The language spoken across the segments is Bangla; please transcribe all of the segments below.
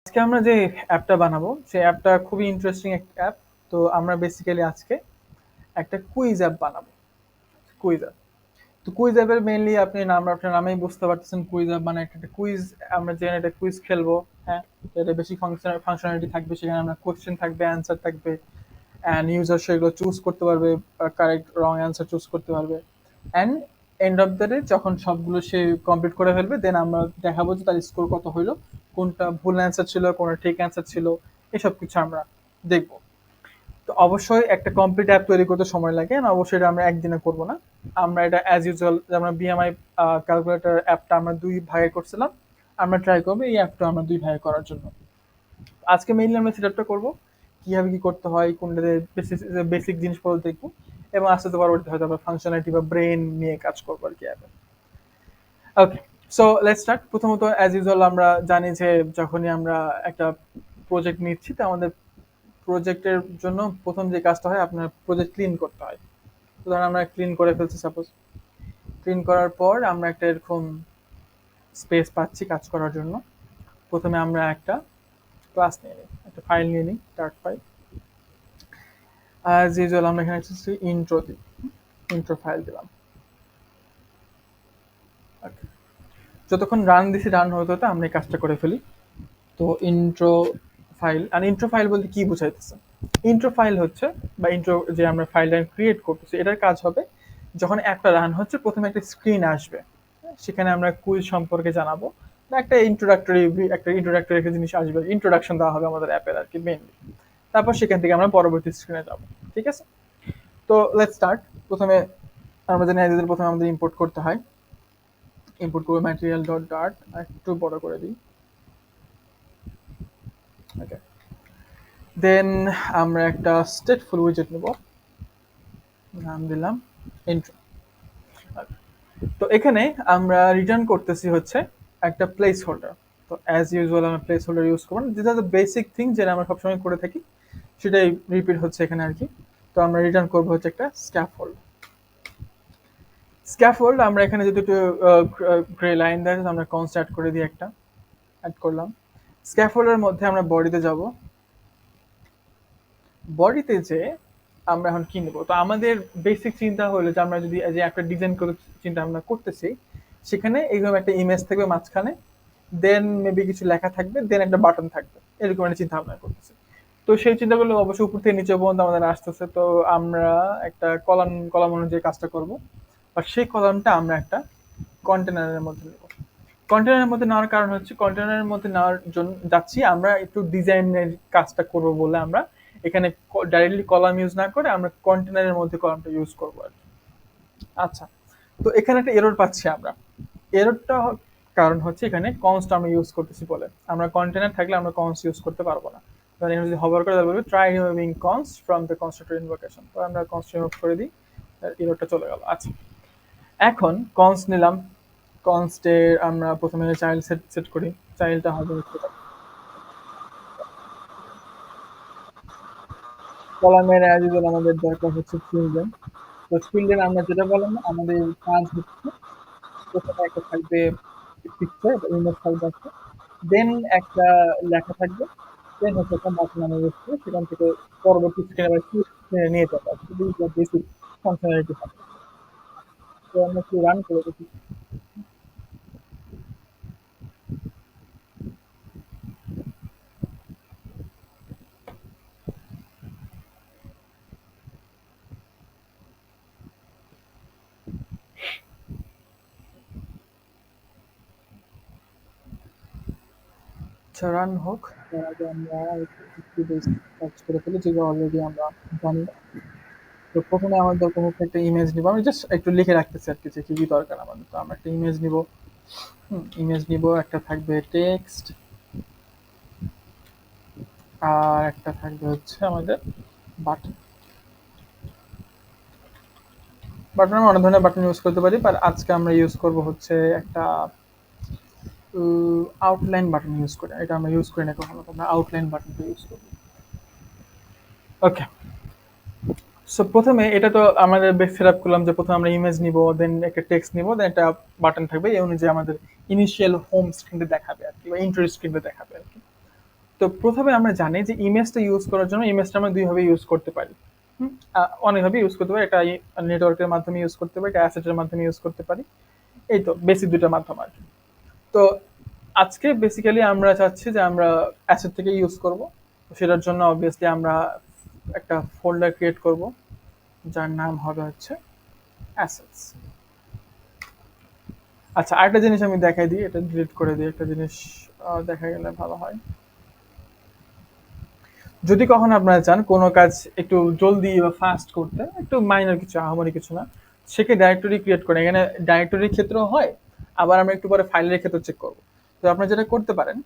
আজকে আমরা যে অ্যাপটা বানাবো সেই অ্যাপটা খুবই ইন্টারেস্টিং একটা অ্যাপ। তো আমরা বেসিক্যালি আজকে একটা কুইজ অ্যাপ বানাবো। Quiz app. তো কুইজ অ্যাপের মেইনলি আপনার নামেই বুঝতে পারতেছেন কুইজ অ্যাপ মানে একটা কুইজ। আমরা যেখানে একটা কুইজ খেলবো। হ্যাঁ, এটা বেশি ফাংশনালিটি থাকবে, সেখানে আমরা কোশ্চেন থাকবে, অ্যান্সার থাকবে, অ্যান্ড ইউজার সেগুলো চুজ করতে পারবে, কারেক্ট রং অ্যান্সার চুজ করতে পারবে। And end of the day যখন সবগুলো সে কমপ্লিট করে ফেলবে, দেন আমরা দেখাবো যে তার স্কোর কত হইলো, কোনটা ভুল অ্যান্সার ছিল, কোনটা ঠিক অ্যান্সার ছিল, এসব কিছু আমরা দেখবো। তো অবশ্যই একটা কমপ্লিট অ্যাপ তৈরি করতে সময় লাগে, আর অবশ্যই এটা আমরা একদিনে করবো না। আমরা এটা অ্যাজ ইউজুয়াল, আমরা বিএমআই ক্যালকুলেটর অ্যাপটা আমরা দুই ভাগে করছিলাম, আমরা ট্রাই করবো এই অ্যাপটা আমরা দুই ভাগে করার জন্য। আজকে মেইনলি আমরা সেটআপটা করবো, কিভাবে কি করতে হয়, কোনটাতে বেসিক জিনিসপত্র দেখবো, এবং আস্তে আস্তে পরবর্তী হয়তো আমরা ফাংশনালিটি বা ব্রেন নিয়ে কাজ করবো আর কি অ্যাপে। ওকে, সো লেটস স্টার্ট। প্রথমত অ্যাজ ইউজুয়াল আমরা জানি যে যখনই আমরা একটা প্রজেক্ট নিচ্ছি, তো আমাদের প্রজেক্টের জন্য প্রথম যে কাজটা হয়, আপনার প্রজেক্ট ক্লিন করতে হয়। তো ধরুন আমরা ক্লিন করে ফেলছি, সাপোজ ক্লিন করার পর আমরা একটা এরকম স্পেস পাচ্ছি কাজ করার জন্য। প্রথমে আমরা একটা ক্লাস নিয়ে নিই, একটা ফাইল নিয়ে নিই, স্টার্ট ফাইল। অ্যাজ ইউজুয়াল আমরা এখানে ইন্ট্রো দিই, ইন্ট্রো ফাইল দিলাম। Okay. যতক্ষণ রান দিছি, রান হতে হতে আমরা এই কাজটা করে ফেলি। তো ইন্ট্রো ফাইল, আর ইন্ট্রো ফাইল বলতে কি বুঝাইতেছে? ইন্ট্রো ফাইল হচ্ছে, বা ইন্ট্রো যে আমরা ফাইলটা ক্রিয়েট করতেছি, এটার কাজ হবে যখন অ্যাপটা রান হচ্ছে প্রথমে একটা স্ক্রিন আসবে, সেখানে আমরা কুইজ সম্পর্কে জানাবো, বা একটা ইন্ট্রোডাক্টরি একটা জিনিস আসবে, ইন্ট্রোডাকশন দেওয়া হবে আমাদের অ্যাপের আর কি মেইনলি। তারপর সেখান থেকে আমরা পরবর্তী স্ক্রিনে যাব। ঠিক আছে, তো লেটস স্টার্ট। প্রথমে আমরা জানি প্রথমে আমাদের ইম্পোর্ট করতে হয়। ইম্পোর্ট করবো ম্যাটেরিয়াল ডট ডার্ট, একটু বড় করে দিই। ওকে, দেন আমরা একটা স্টেটফুল উইজেট নেব, নাম দিলাম ইন্ট্রো। তো এখানে আমরা রিটার্ন করতেছি হচ্ছে একটা প্লেস হোল্ডার। তো অ্যাজ ইউজুয়াল আমরা প্লেস হোল্ডার ইউজ করবো, যেটা দ্য বেসিক থিং যেটা আমরা সবসময় করে থাকি, সেটাই রিপিট হচ্ছে এখানে আর কি। তো আমরা রিটার্ন করবো হচ্ছে একটা স্ক্যাফোল্ড। স্ক্যাফোল্ড আমরা এখানে যদি একটু গ্রে লাইন দেয়, আমরা কনস্ট অ্যাড করে দিই, একটা অ্যাড করলাম। স্ক্যাফোল্ডের মধ্যে আমরা বডিতে যাব, বডিতে যে আমরা এখন কি নেবো। তো আমাদের বেসিক চিন্তা হলো যে আমরা যদি যে একটা ডিজাইন করে চিন্তা আমরা করতেছি, সেখানে এইরকম একটা ইমেজ থাকবে মাঝখানে, দেন মেবি কিছু লেখা থাকবে, দেন একটা বাটন থাকবে, এরকম একটা চিন্তা ভাবনা করতেছি। তো সেই চিন্তাগুলো অবশ্যই উপর থেকে নিচে পর্যন্ত আমাদের আসতেছে। তো আমরা একটা কলাম কলাম অনুযায়ী কাজটা করব, আর সেই কলামটা আমরা একটা কন্টেনারের মধ্যে নেব। কন্টেনারের মধ্যে নেওয়ার কারণ হচ্ছে, কন্টেনারের মধ্যে নেওয়ার জন্য যাচ্ছি আমরা একটু ডিজাইনের কাজটা করব বলে আমরা এখানে ডাইরেক্টলি কলাম ইউজ না করে আমরা কন্টেনারের মধ্যে কলামটা ইউজ করবো আর কি। আচ্ছা, তো এখানে একটা এরর পাচ্ছি আমরা। এররটা কারণ হচ্ছে এখানে কনস্ট আমরা ইউজ করতেছি বলে। আমরা কন্টেনার থাকলে আমরা কনস্ট ইউজ করতে পারবো না। তো এখানে যদি হভার করে বলবে try removing const from the constructor invocation, তো আমরা কনস্ট রিমুভ করে দিই, এররটা চলে গেল। আচ্ছা, এখন কনস্ট নিলাম। কনস্টের আমরা প্রথমে চাইল্ড সেট সেট করি। চাইল্ডটা হবে কলামের অ্যাজ ইউজুয়াল আমাদের দরকার হচ্ছে চিলড্রেন। তো চিলড্রেন আমরা যেটা বললাম, আমাদের কাজ হচ্ছে প্রথমে একটা থাকবে পিকচার বা ইমেজ থাকবে একটা, দেন একটা লেখা থাকবে, দেন হচ্ছে একটা বাটন আমরা ইউজ করে সেখান থেকে পরবর্তী স্ক্রিনে বা কি স্ক্রিনে নিয়ে যাবো। খুবই বেসিক ফাংশনালিটি থাকে। তো আমরা একটু রান করে দেখি। আচ্ছা, রান হোক। তার আগে আমরা একটু বেসিক কাজ করে ফেলি, যেগুলো অলরেডি আমরা জানি। তো প্রথমে আমার দরকার হচ্ছে একটা ইমেজ নিব। আমি জাস্ট একটু লিখে রাখতেছি আর কি যে কি কি দরকার আমাদের। তো আমরা একটা ইমেজ নিব। ইমেজ নিব, একটা থাকবে টেক্সট, আর একটা থাকবে হচ্ছে আমাদের বাটন। বাটন আমরা অনেক ধরনের বাটন ইউজ করতে পারি, বাট আজকে আমরা ইউজ করব হচ্ছে একটা আউটলাইন বাটন ইউজ করে। এটা আমরা ইউজ করি না কখনো, আমরা আউটলাইন বাটনটা ইউজ করব। ওকে, সো প্রথমে এটা তো আমাদের বেস সেট আপ করলাম যে প্রথমে আমরা ইমেজ নিব, দেন একটা টেক্সট নিব, দেন একটা বাটন থাকবে, এই অনুযায়ী আমাদের ইনিশিয়াল হোম স্ক্রিনে দেখাবে আর কি, বা ইন্ট্রো স্ক্রিনে দেখাবে আর কি। তো প্রথমে আমরা জানি যে ইমেজটা ইউজ করার জন্য ইমেজটা আমরা দুইভাবে ইউজ করতে পারি। অনেকভাবে ইউজ করতে পারি, একটা নেটওয়ার্কের মাধ্যমে ইউজ করতে পারি, একটা অ্যাসেটের মাধ্যমে ইউজ করতে পারি। এই তো বেসিক দুইটার মাধ্যম আর কি। তো আজকে বেসিক্যালি আমরা চাচ্ছি যে আমরা অ্যাসেট থেকে ইউজ করব। সেটার জন্য অবভিয়াসলি আমরা একটা ফোল্ডার ক্রিয়েট করব যার নাম হবে হচ্ছে অ্যাসেটস। আচ্ছা, আরেকটা জিনিস আমি দেখাই দিই, এটা ডিলিট করে দিই, একটা জিনিস দেখা গেলে ভালো হয়। যদি কখনো আপনারা চান কোনো কাজ একটু জলদি বা ফাস্ট করতে, একটু মাইনর কিছু, আহামরি কিছু না, সেকে ডাইরেক্টরি ক্রিয়েট করে এখানে ডাইরেক্টরির ক্ষেত্রেও হয়, আবার আমরা একটু পরে ফাইলের ক্ষেত্রে চেক করব। তো আপনারা যেটা করতে পারেন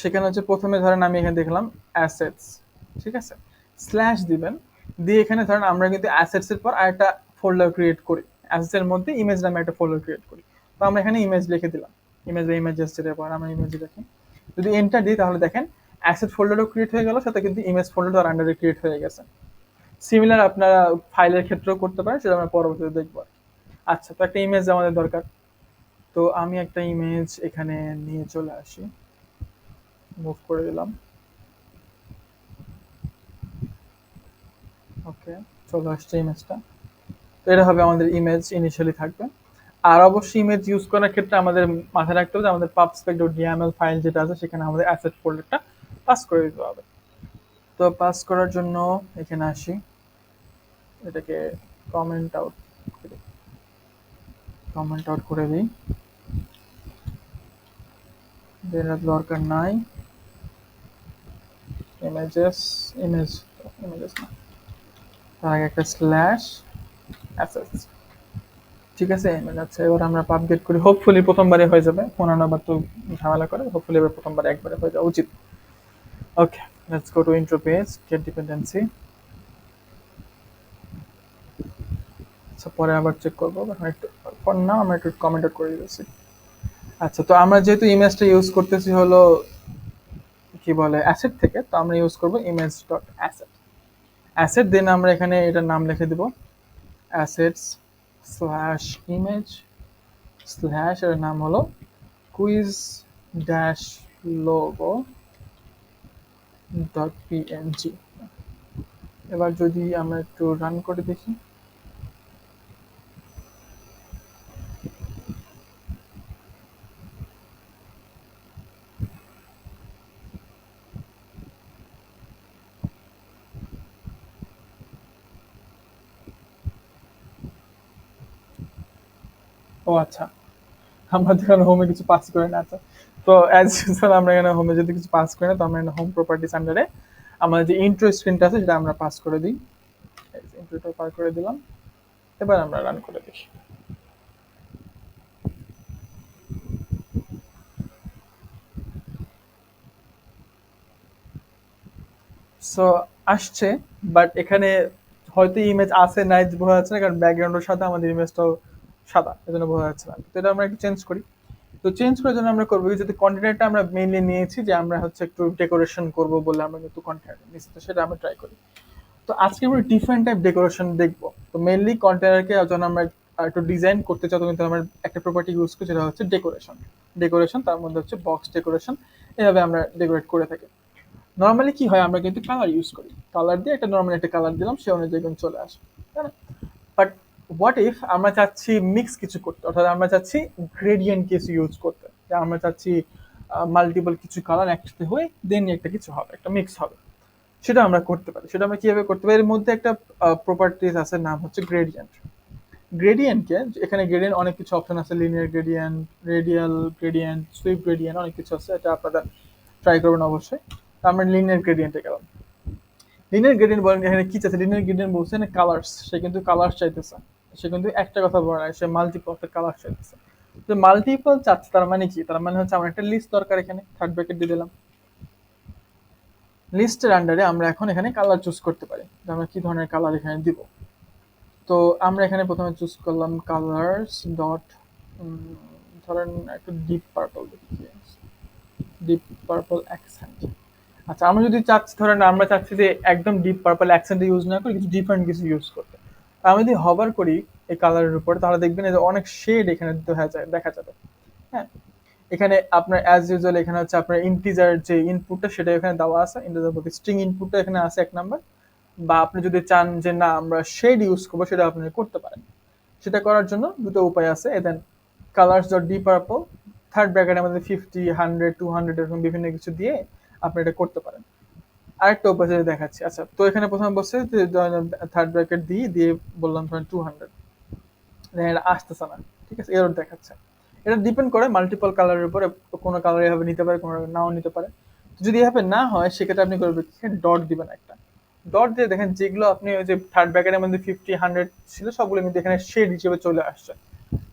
সেখানে হচ্ছে প্রথমে ধরেন আমি এখানে দেখলাম অ্যাসেটস, ঠিক আছে, স্ল্যাশ দিবেন, দিয়ে এখানে ধরেন আমরা কিন্তু অ্যাসেটস এর পর আরেকটা ফোল্ডার ক্রিয়েট করি, অ্যাসেটস এর মধ্যে ইমেজ নামে একটা ফোল্ডার ক্রিয়েট করি। তো আমরা এখানে ইমেজ লিখে দিলাম, ইমেজ বা ইমেজেস যেটা পর আমরা ইমেজ লিখি। যদি এন্টার দিই তাহলে দেখেন অ্যাসেট ফোল্ডারও ক্রিয়েট হয়ে গেল, সাথে কিন্তু ইমেজ ফোল্ডার আন্ডারে ক্রিয়েট হয়ে গেছে। সিমিলার আপনারা ফাইলের ক্ষেত্রেও করতে পারেন, সেটা আমরা পরবর্তীতে দেখবো। আচ্ছা, তো একটা ইমেজ আমাদের দরকার। তো আমি একটা ইমেজ এখানে নিয়ে চলে আসি, মুভ করে দিলাম। ওকে, চলে আসছে ইমেজটা। তো এটা হবে আমাদের ইমেজ, ইনিশিয়ালি থাকবে। আর অবশ্যই ইমেজ ইউজ করার ক্ষেত্রে আমাদের মাথায় রাখতে হবে যে আমাদের pubspec.yaml ফাইল যেটা আছে সেখানে আমাদের অ্যাসেট ফোল্ডারটা পাস করে দিতে হবে। তো পাস করার জন্য এখানে আসি, এটাকে কমেন্ট আউট করে দিই, যেটা দরকার নাই। ইমেজেস, ইমেজেস না, তার আগে একটা স্ল্যাশ অ্যাসেটস, ঠিক আছে। ইমেজ আছে, এবার আমরা পাবগেট করি, হোপফুলি প্রথমবারে হয়ে যাবে, অন্যান্যবার তো ঝামেলা করে, হোপফুলি এবার প্রথমবারে একবারে হয়ে যাওয়া উচিত। Okay, let's go to intro page, get dependency. আচ্ছা, পরে আবার চেক করবো, ফর নাও আমরা একটু কমেন্ট আউট করে দিয়েছি। আচ্ছা, তো আমরা যেহেতু ইমেজটা ইউজ করতেছি হলো কি বলে অ্যাসেট থেকে, তো আমরা ইউজ করবো ইমেজ ডট অ্যাসেট। অ্যাসেট দেন আমরা এখানে এটার নাম লিখে দিব অ্যাসেটস স্ল্যাশ ইমেজ স্ল্যাশ, এর নাম হলো quiz dash logo dot PNG. এবার যদি আমরা একটু রান করে দেখি, ও আচ্ছা, আমরা তো এখানে হোমে কিছু পাস করি না। আচ্ছা, তো অ্যাজ ইউজুয়াল আমরা এখানে হোমে যদি কিছু পাস করি না, তো আমরা এখানে হোম প্রপার্টিস আন্ডারে আমাদের যে ইন্ট্রো স্ক্রিনটা আছে সেটা আমরা পাস করে দিই। ইন্ট্রোটা পার করে দিলাম, এবার আমরা রান করে দেখি। সো আসছে, বাট এখানে হয়তো ইমেজ আছে নাই বোঝা যাচ্ছে না, কারণ ব্যাকগ্রাউন্ডের সাথে আমাদের ইমেজটাও সাদা, এজন্য বোঝা যাচ্ছে না। তো এটা আমরা একটু চেঞ্জ করি। তো চেঞ্জ করার জন্য আমরা করবো কি, যদি কন্টেনারটা আমরা মেইনলি নিয়েছি যে আমরা হচ্ছে একটু ডেকোরেশন করব বলে আমরা কিন্তু কন্টেনার নিচ্ছি, তো সেটা আমরা ট্রাই করি। তো আজকে আমরা ডিফারেন্ট টাইপ ডেকোরেশন দেখবো। তো মেইনলি কন্টেনারকে যখন আমরা একটু ডিজাইন করতে চাই তখন কিন্তু আমরা একটা প্রপার্টি ইউজ করি, যেটা হচ্ছে ডেকোরেশন। ডেকোরেশন তার মধ্যে হচ্ছে বক্স ডেকোরেশন, এভাবে আমরা ডেকোরেট করে থাকি। নর্মালি কি হয়, আমরা কিন্তু কালার ইউজ করি, কালার দিয়ে একটা নর্মাল একটা কালার দিলাম, সে অনুযায়ী কিন্তু চলে আসে, তাই না? বাট হোয়াট ইফ আমরা চাচ্ছি মিক্স কিছু করতে, অর্থাৎ আমরা চাচ্ছি গ্রেডিয়েন্ট কিছু ইউজ করতে, যে আমরা চাচ্ছি মাল্টিপল কিছু কালার একসাথে হয়ে দেন একটা কিছু হবে, একটা মিক্স হবে। সেটা আমরা করতে পারি। সেটা আমরা কিভাবে করতে পারি, এর মধ্যে একটা প্রপার্টিস আছে, নাম হচ্ছে গ্রেডিয়েন্ট। গ্রেডিয়েন্টকে, এখানে গ্রেডিয়েন্ট অনেক কিছু অপশন আছে, linear gradient, radial gradient, sweep gradient, অনেক কিছু আছে, এটা আপনারা ট্রাই করবেন অবশ্যই। তো আমরা লিনিয়ার গ্রেডিয়েন্টে গেলাম। লিনিয়ার গ্রেডিয়েন্ট বলেন এখানে কি চাচ্ছে, লিনিয়ার গ্রেডিয়েন্ট বলছে না কালার্স, সে কিন্তু কালার চাইতেছে, সে কিন্তু একটা কথা বলে না, সে মাল্টিপল একটা কালার চাইতেছে। তো মাল্টিপল চাচ্ছে তার মানে কি, তার মানে হচ্ছে আমার একটা লিস্ট দরকার, এখানে থার্ড ব্র্যাকেট দিয়ে দিলাম। লিস্টের আন্ডারে আমরা এখন এখানে কালার চুজ করতে পারি, যে আমরা কি ধরনের কালার এখানে দিব। তো আমরা এখানে প্রথমে চুজ করলাম কালার্স ডট, ধরেন একটু ডিপ পার্পল দেখি, ডিপ পার্পল অ্যাকসেন্ট। আচ্ছা, আমরা যদি চাচ্ছি, ধরেন আমরা চাচ্ছি যে একদম ডিপ পার্পল অ্যাকসেন্ট ইউজ না করে কিছু ডিফারেন্ট কিছু ইউজ করতে, আমি যদি হভার করি এই কালারের উপর, তাহলে দেখবেন যে অনেক শেড এখানে দেখা যাবে। হ্যাঁ, এখানে আপনার অ্যাজ ইউজুয়াল এখানে হচ্ছে আপনার ইন্টিজার যে ইনপুটটা সেটা এখানে দেওয়া আছে, ইন্টিজার বলতে স্ট্রিং ইনপুটটা এখানে আছে 1 নাম্বার। বা আপনি যদি চান যে না আমরা শেড ইউজ করবো, সেটা আপনি করতে পারেন। সেটা করার জন্য দুটো উপায় আছে। Then colours dot deep purple, third ব্র্যাকেটের মধ্যে 50, 100, 200 এরকম বিভিন্ন কিছু দিয়ে আপনি এটা করতে পারেন। আরেকটা উপায় যেটা দেখাচ্ছি। আচ্ছা, তো এখানে প্রথমে বলছে যে থার্ড ব্র্যাকেট দিয়ে বললাম ধরেন 200, এটা আসতেছে না, ঠিক আছে, এরর দেখাচ্ছে। এটা ডিপেন্ড করে মাল্টিপল কালারের উপরে, কোনো কালার এভাবে নিতে পারে, কোনো নাও নিতে পারে। যদি এভাবে না হয় সেক্ষেত্রে আপনি করবেন ডট দিবেন একটা। ডট দিয়ে দেখেন যেগুলো আপনি ওই যে থার্ড ব্র্যাকেটের মধ্যে 50, 100 ছিল সবগুলো কিন্তু এখানে শেড হিসেবে চলে আসছে।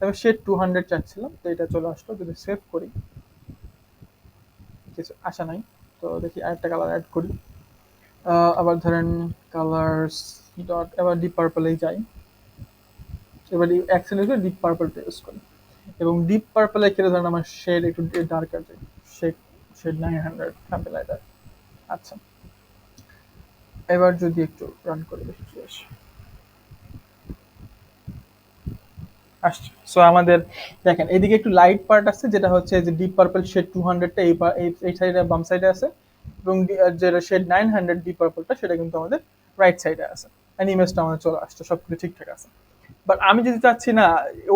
আমি শেড 200 চাচ্ছিলাম, তো এটা চলে আসলো। যদি সেভ করি, কিছু আসা নাই। তো দেখি আরেকটা কালার অ্যাড করি। আবার ধরেন কালার্স ডট, এবার ডিপ পার্পলেই যাই। এবার অ্যাকচুয়ালি ডিপ পার্পলটা ইউজ করি, এবং ডিপ পার্পলের ক্ষেত্রে ধরেন আমার শেড একটু ডার্কার যায়, shade shade 900 something like that. আচ্ছা, এবার যদি একটু রান করে দেখি কি আসে। আসছে। সো আমাদের দেখেন এদিকে একটু লাইট পার্ট আছে, যেটা হচ্ছে যে ডিপ পার্পল শেড 200টা এই সাইডে বাম সাইডে আছে, এবং যেটা শেড 900 ডিপ পার্পলটা সেটা কিন্তু আমাদের রাইট সাইডে আছে। এন্ড ইমেজটা আমাদের চলে আসছে, সবকিছু ঠিকঠাক আছে। বাট আমি যদি চাচ্ছি না,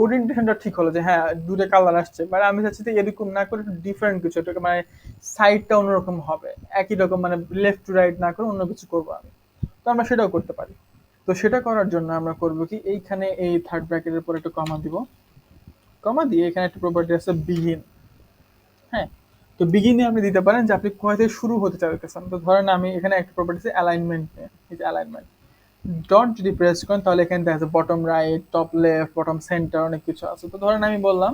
ওরিয়েন্টেশনটা ঠিক হলো যে হ্যাঁ দুটো কালার আসছে, বাট আমি চাচ্ছি যে এরকম না করে একটু ডিফারেন্ট কিছু, এটা মানে সাইডটা অন্যরকম হবে, একই রকম মানে লেফট টু রাইট না করে অন্য কিছু করবো আমি। তো আমরা সেটাও করতে পারি। তো সেটা করার জন্য আমরা করবো কি, এইখানে এই থার্ড ব্র্যাকেটের পর একটু কমা দিব। কমা দিয়ে এখানে একটা প্রপার্টি আছে বিগিন। হ্যাঁ, তো বিগিনে আপনি দিতে পারেন যে আপনি কোথা থেকে শুরু হতে চাইতেছেন। তো ধরেন আমি এখানে একটা প্রপার্টি আছে অ্যালাইনমেন্ট, এই যে অ্যালাইনমেন্ট ডট যদি প্রেস করেন তাহলে এখানে দেখা যাচ্ছে bottom right, top left, bottom centre, অনেক কিছু আছে। তো ধরেন আমি বললাম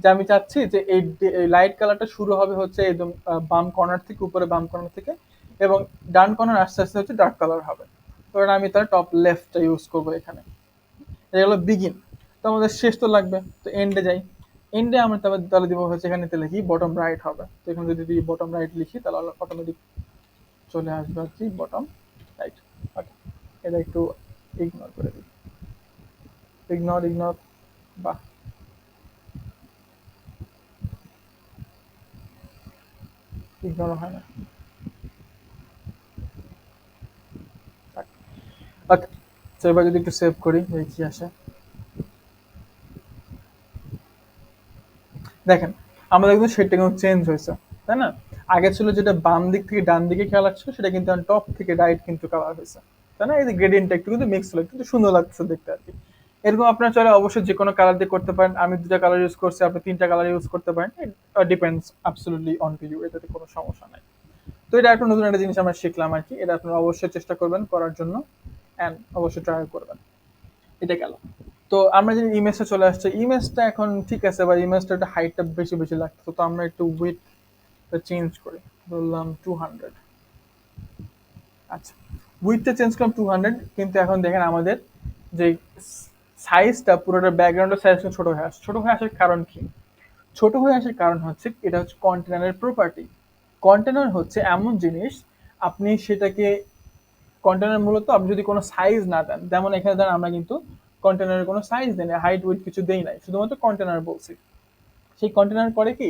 যে আমি চাচ্ছি যে এই লাইট কালারটা শুরু হবে হচ্ছে একদম বাম কর্নার থেকে, উপরে বাম কর্নার থেকে, এবং ডান কর্নার আস্তে আস্তে হচ্ছে ডার্ক কালার হবে। ধরেন আমি তার টপ লেফটটা ইউজ করবো এখানে। এটা হলো বিগিন। তো আমাদের শেষ তো লাগবে, তো এন্ডে যাই। এন্ডে আমরা তাহলে দিব হচ্ছে এখানে লিখি বটম রাইট হবে। তো এখানে যদি বটম রাইট লিখি তাহলে অটোমেটিক চলে আসবে আর কি বটম রাইট। ওকে, এটা একটু ইগনোর করে দিই। ইগনোর, বাহ, ইগনোর হয় না। ওকে, তো এবার যদি একটু সেভ করি দেখি কি আসে। দেখেন আমাদের কিন্তু সেটটা কিন্তু চেঞ্জ হয়েছে, তাই না? আগে ছিল যেটা বাম দিক থেকে ডান দিকে কালার ছিল, সেটা কিন্তু টপ থেকে রাইট কিন্তু কালার হয়েছে, তাই না? এই যে গ্রেডিয়েন্টটা একটু কিন্তু মিক্স হলো, কিন্তু সুন্দর লাগছে দেখতে আর কি। এরকম আপনার চলে অবশ্যই যে কোনো কালার দিয়ে করতে পারেন। আমি দুটা কালার ইউজ করছি, আপনি তিনটা কালার ইউজ করতে পারেন। Depends absolutely on to you, এটাতে কোনো সমস্যা নাই। তো এটা একটা নতুন একটা জিনিস আমরা শিখলাম আর কি, এটা আপনারা অবশ্যই চেষ্টা করবেন করার জন্য, অ্যান্ড অবশ্যই ট্রাই করবেন। এটা গেল। তো আমরা যে ইমেজটা চলে আসছে, ইমেজটা এখন ঠিক আছে, বা ইমেজটা একটা হাইটটা বেশি বেশি লাগতো, তো আমরা একটু উইথটা চেঞ্জ করি, বললাম 200। আচ্ছা, উইথটা চেঞ্জ করলাম 200, কিন্তু এখন দেখেন আমাদের যে সাইজটা, পুরোটা ব্যাকগ্রাউন্ডের সাইজটা ছোট হয়ে আসছে। ছোট হয়ে আসার কারণ কি? ছোট হয়ে আসার কারণ হচ্ছে এটা হচ্ছে কন্টেনারের প্রপার্টি। কন্টেনার হচ্ছে এমন জিনিস, আপনি সেটাকে কন্টেনার মূলত আপনি যদি কোনো সাইজ না দেন, যেমন এখানে ধরেন আমরা কিন্তু কন্টেনারের কোনো সাইজ দেই না, হাইট উইথ কিছু দেই নাই, শুধুমাত্র কন্টেনার বলছি। সেই কন্টেনার করে কি,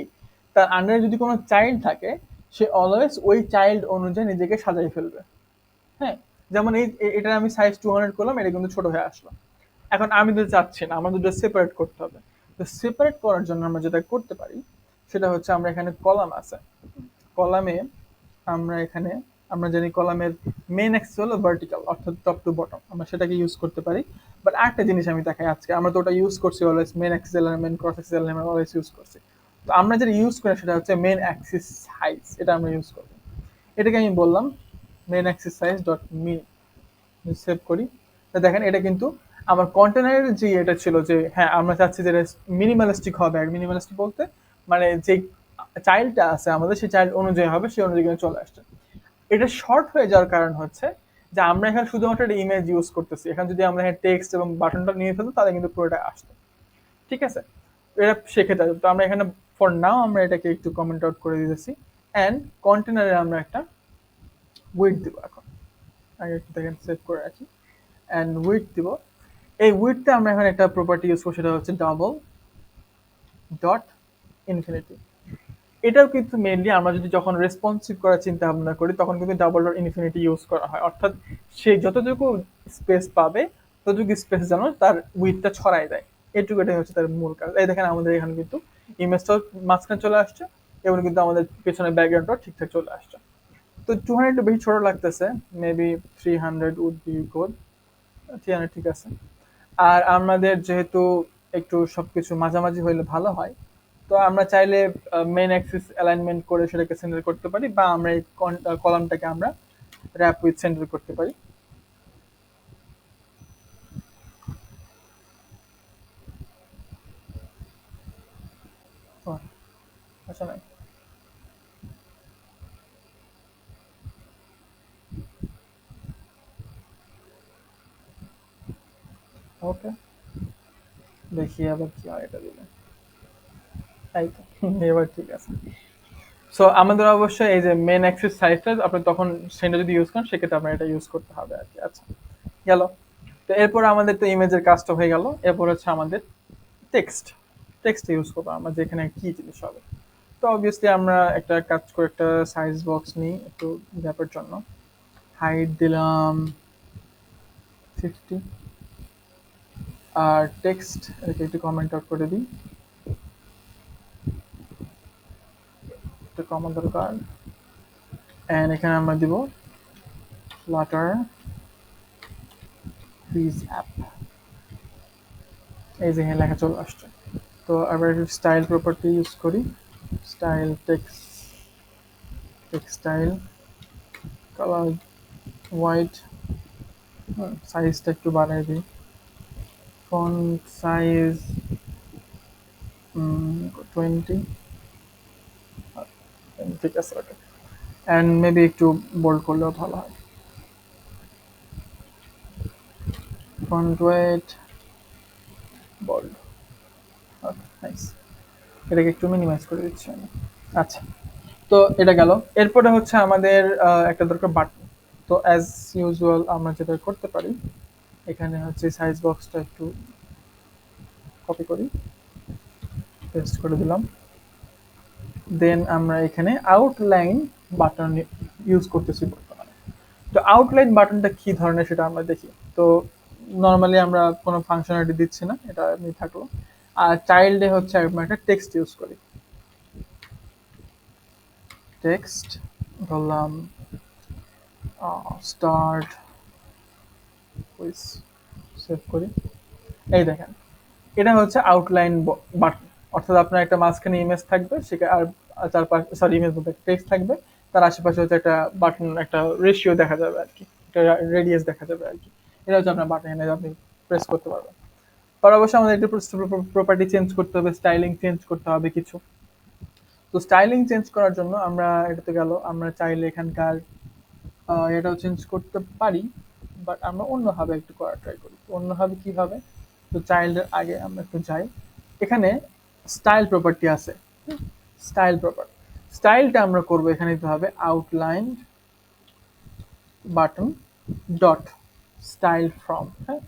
তার আন্ডারে যদি কোনো চাইল্ড থাকে, সে অলওয়েজ ওই চাইল্ড অনুযায়ী নিজেকে সাজাই ফেলবে। হ্যাঁ, যেমন এটা আমি সাইজ 200 করলাম, এটা কিন্তু ছোট হয়ে আসলো। এখন আমি তো চাচ্ছি না, আমার দুটো সেপারেট করতে হবে। তো সেপারেট করার জন্য আমরা যেটা করতে পারি সেটা হচ্ছে, আমরা এখানে কলাম আছে, কলামে আমরা এখানে আমরা জানি কলামের মেন অ্যাক্সিস হলো ভার্টিক্যাল, অর্থাৎ টপ টু বটম, আমরা সেটাকে ইউজ করতে পারি। বাট আরেকটা জিনিস আমি দেখাই আজকে, আমরা তো ওটা ইউজ করছি always, main axis element, cross axis element always use করছি। তো আমরা যেটা ইউজ করি সেটা হচ্ছে মেন অ্যাক্সিস সাইজ, এটা আমরা ইউজ করব। এটাকে আমি বললাম main axis size dot min. Save করি। তো দেখেন এটা কিন্তু আমার কন্টেনারের যে এটা ছিল যে হ্যাঁ আমরা চাচ্ছি যে মিনিমালিস্টিক হবে। আর মিনিমালিস্টিক বলতে মানে যে চাইল্ডটা আছে আমাদের, সেই চাইল্ড অনুযায়ী হবে, সেই অনুযায়ী কিন্তু চলে আসছে। এটা শর্ট হয়ে যাওয়ার কারণ হচ্ছে যে আমরা এখানে শুধুমাত্র একটা ইমেজ ইউজ করতেছি। এখানে যদি আমরা এখানে টেক্সট এবং বাটনটা নিয়ে ফেলতো তাহলে কিন্তু পুরোটা আসতো, ঠিক আছে? তো এটা সেক্ষেত্রে তো আমরা এখানে ফর নাও আমরা এটাকে একটু কমেন্ট আউট করে দিতেছি। অ্যান্ড কন্টেনারে আমরা একটা উইথ দিব এখন। আগে একটু দেখেন সেভ করে রাখি। অ্যান্ড উইথ দিব। এই উইথটা আমরা এখন একটা প্রপার্টি ইউজ করবো, সেটা হচ্ছে ডাবল ডট ইনফিনিটি। এটাও কিন্তু মেইনলি আমরা যদি যখন রেসপন্সিভ করার চিন্তা ভাবনা করি তখন কিন্তু ডাবল ডট ইনফিনিটি ইউজ করা হয়, অর্থাৎ সে যতটুকু স্পেস পাবে ততটুকু স্পেস যেন তার উইথটা ছড়াই দেয়, এটুকু এটাই হচ্ছে তার মূল কাজ। এই দেখেন আমাদের এখানে কিন্তু ইমেজটাও মাঝখানে চলে আসছে এবং কিন্তু আমাদের পেছনে ব্যাকগ্রাউন্ডটাও ঠিকঠাক চলে আসছে। তো 200 একটু বেশি ছোট লাগতেছে, মেবি 300 উড বি গুড। 300 ঠিক আছে। আর আমাদের যেহেতু একটু সবকিছু মাঝামাঝি হইলে ভালো হয়, তো আমরা চাইলে মেইন অ্যাক্সিস অ্যালাইনমেন্ট করে সেটাকে সেন্টার করতে পারি, বা আমরা এই কলামটাকে আমরা র্যাপ উইথ সেন্টার করতে পারি। ও, আচ্ছা নাই, ওকে, দেখি আবার কি হয় এটা দিলে। তাই তো, এবার ঠিক আছে। সো আমাদের অবশ্যই এই যে মেন অ্যাক্সিস সাইজটা আপনি তখন সেটা যদি ইউজ করেন সেক্ষেত্রে আপনার এটা ইউজ করতে হবে আর কি। আচ্ছা, গেল। তো এরপর আমাদের তো ইমেজের কাজটা হয়ে গেল, এরপর হচ্ছে আমাদের টেক্সট। টেক্সট ইউজ করবো আমরা যেখানে কি জিনিস হবে। তো অবভিয়াসলি আমরা একটা কাজ করে একটা সাইজ বক্স নিই একটু গ্যাপের জন্য। হাইট দিলাম 50, আর টেক্সট এটাকে একটু কমেন্ট আউট করে দিই, একটু কমন দরকার। এন্ড এখানে আমরা দিব ফ্লাটার প্লিজ অ্যাপ, এই যে এখানে লেখা চলে আসছে। তো আবার একটু স্টাইল প্রপার্টি ইউজ করি, style text, textile colour white, সাইজটা একটু বাড়াই দিই, ফন্ট সাইজ 20, ঠিক আছে ওকে। অ্যান্ড মেবি একটু বোল্ড করলেও ভালো হয়, font weight bold, okay nice. এটাকে একটু মিনিমাইজ করে দিচ্ছি আমি। আচ্ছা, তো এটা গেল। এরপরে হচ্ছে আমাদের একটা দরকার বাটন। তো অ্যাজ ইউজুয়াল আমরা যেটা করতে পারি, এখানে হচ্ছে সাইজ বক্সটা একটু কপি করি, পেস্ট করে দিলাম। দেন আমরা এখানে আউটলাইন বাটন ইউজ করতেছি বর্তমানে। তো আউটলাইন বাটনটা কি ধরনের সেটা আমরা দেখি। তো নর্মালি আমরা কোনো ফাংশনালিটি দিচ্ছি না, এটা এমনি থাকলো। আর চাইল্ডে হচ্ছে আমরা একটা টেক্সট ইউজ করি, টেক্সট ধরলাম স্টার্ট কুইজ, সেভ করি। এই দেখেন, এটা হচ্ছে আউটলাইন বাটন, অর্থাৎ আপনার একটা মাঝখানে ইমেজ থাকবে সেখানে, আর চারপাশে, সরি ইমেজ বলতে টেক্সট থাকবে, তার আশেপাশে হচ্ছে একটা বাটন, একটা রেশিও দেখা যাবে আর কি, একটা রেডিয়াস দেখা যাবে আর কি। এটা হচ্ছে আপনার বাটন, এনে আপনি প্রেস করতে পারবেন। পর অবশ্যই আমাদের একটু প্রপার্টি চেঞ্জ করতে হবে, স্টাইলিং চেঞ্জ করতে হবে কিছু। তো স্টাইলিং চেঞ্জ করার জন্য আমরা, এটাতে গেল, আমরা চাইলে এখানকার এটাও চেঞ্জ করতে পারি, বাট আমরা অন্যভাবে একটু করার ট্রাই করি। অন্যভাবে কিভাবে? তো চাইল্ডের আগে আমরা একটু যাই, এখানে স্টাইল প্রপার্টি আছে, স্টাইল প্রপার্টি, স্টাইলটা আমরা করবো এখানে দিতে হবে outline button dot style from. হ্যাঁ,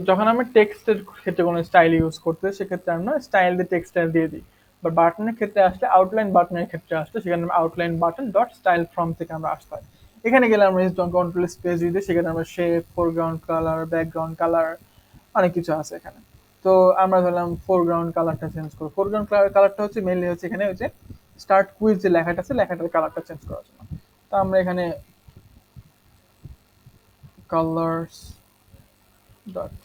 যখন আমরা টেক্সটের ক্ষেত্রে কোনো স্টাইল ইউজ করতে সেক্ষেত্রে আমরা স্টাইল দিয়ে টেক্সট স্টাইল দিয়ে দিই, বা বাটনের ক্ষেত্রে আসলে, আউটলাইন বাটনের ক্ষেত্রে আসলে সেখানে আমরা outline button dot style from থেকে আমরা আসতে হয়। এখানে গেলে আমরা কন্ট্রোল স্পেস দিয়ে দিই, সেখানে আমরা shape, foreground colour, background colour, অনেক কিছু আছে এখানে। তো আমরা ধরলাম ফোরগ্রাউন্ড কালারটা চেঞ্জ করবো। ফোরগ্রাউন্ড কালারটা হচ্ছে মেনলি হচ্ছে এখানে হচ্ছে স্টার্ট কুইজ যে লেখাটা আছে লেখাটার কালারটা চেঞ্জ করার জন্য। তো আমরা এখানে কালার্স ডট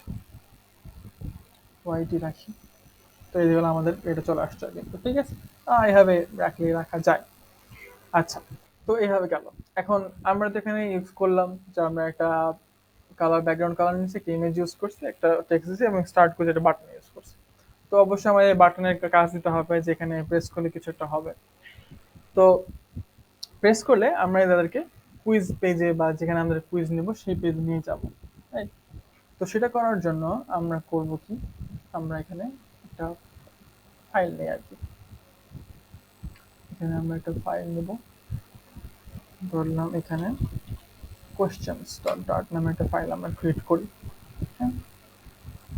ওয়াইটি রাখি। তো এই যেগুলো আমাদের এটা চলে আসছে কিন্তু, ঠিক আছে, এইভাবে রাখলে রাখা যায়। আচ্ছা, তো এইভাবে গেল। এখন আমরা তো এখানে ইউজ করলাম যে আমরা একটা কালার, ব্যাকগ্রাউন্ড কালার নিচ্ছি, একটা ইমেজ ইউজ করছি, একটা টেক্সট দিচ্ছি এবং স্টার্ট করে একটা বাটন ইউজ করছি। তো অবশ্যই আমাদের এই বাটনের একটা কাজ দিতে হবে, যেখানে প্রেস করলে কিছু একটা হবে। তো প্রেস করলে আমরা তাদেরকে কুইজ পেজে, বা যেখানে আমরা কুইজ নেব সেই পেজ নিয়ে যাব, রাইট? তো সেটা করার জন্য আমরা করব কি, আমরা এখানে একটা ফাইল নেই আর কি। এখানে আমরা একটা ফাইল নেব, ধরলাম এখানে কোশ্চেন্স ডট ডার্ট নামে একটা ফাইল আমরা ক্রিয়েট করি। হ্যাঁ,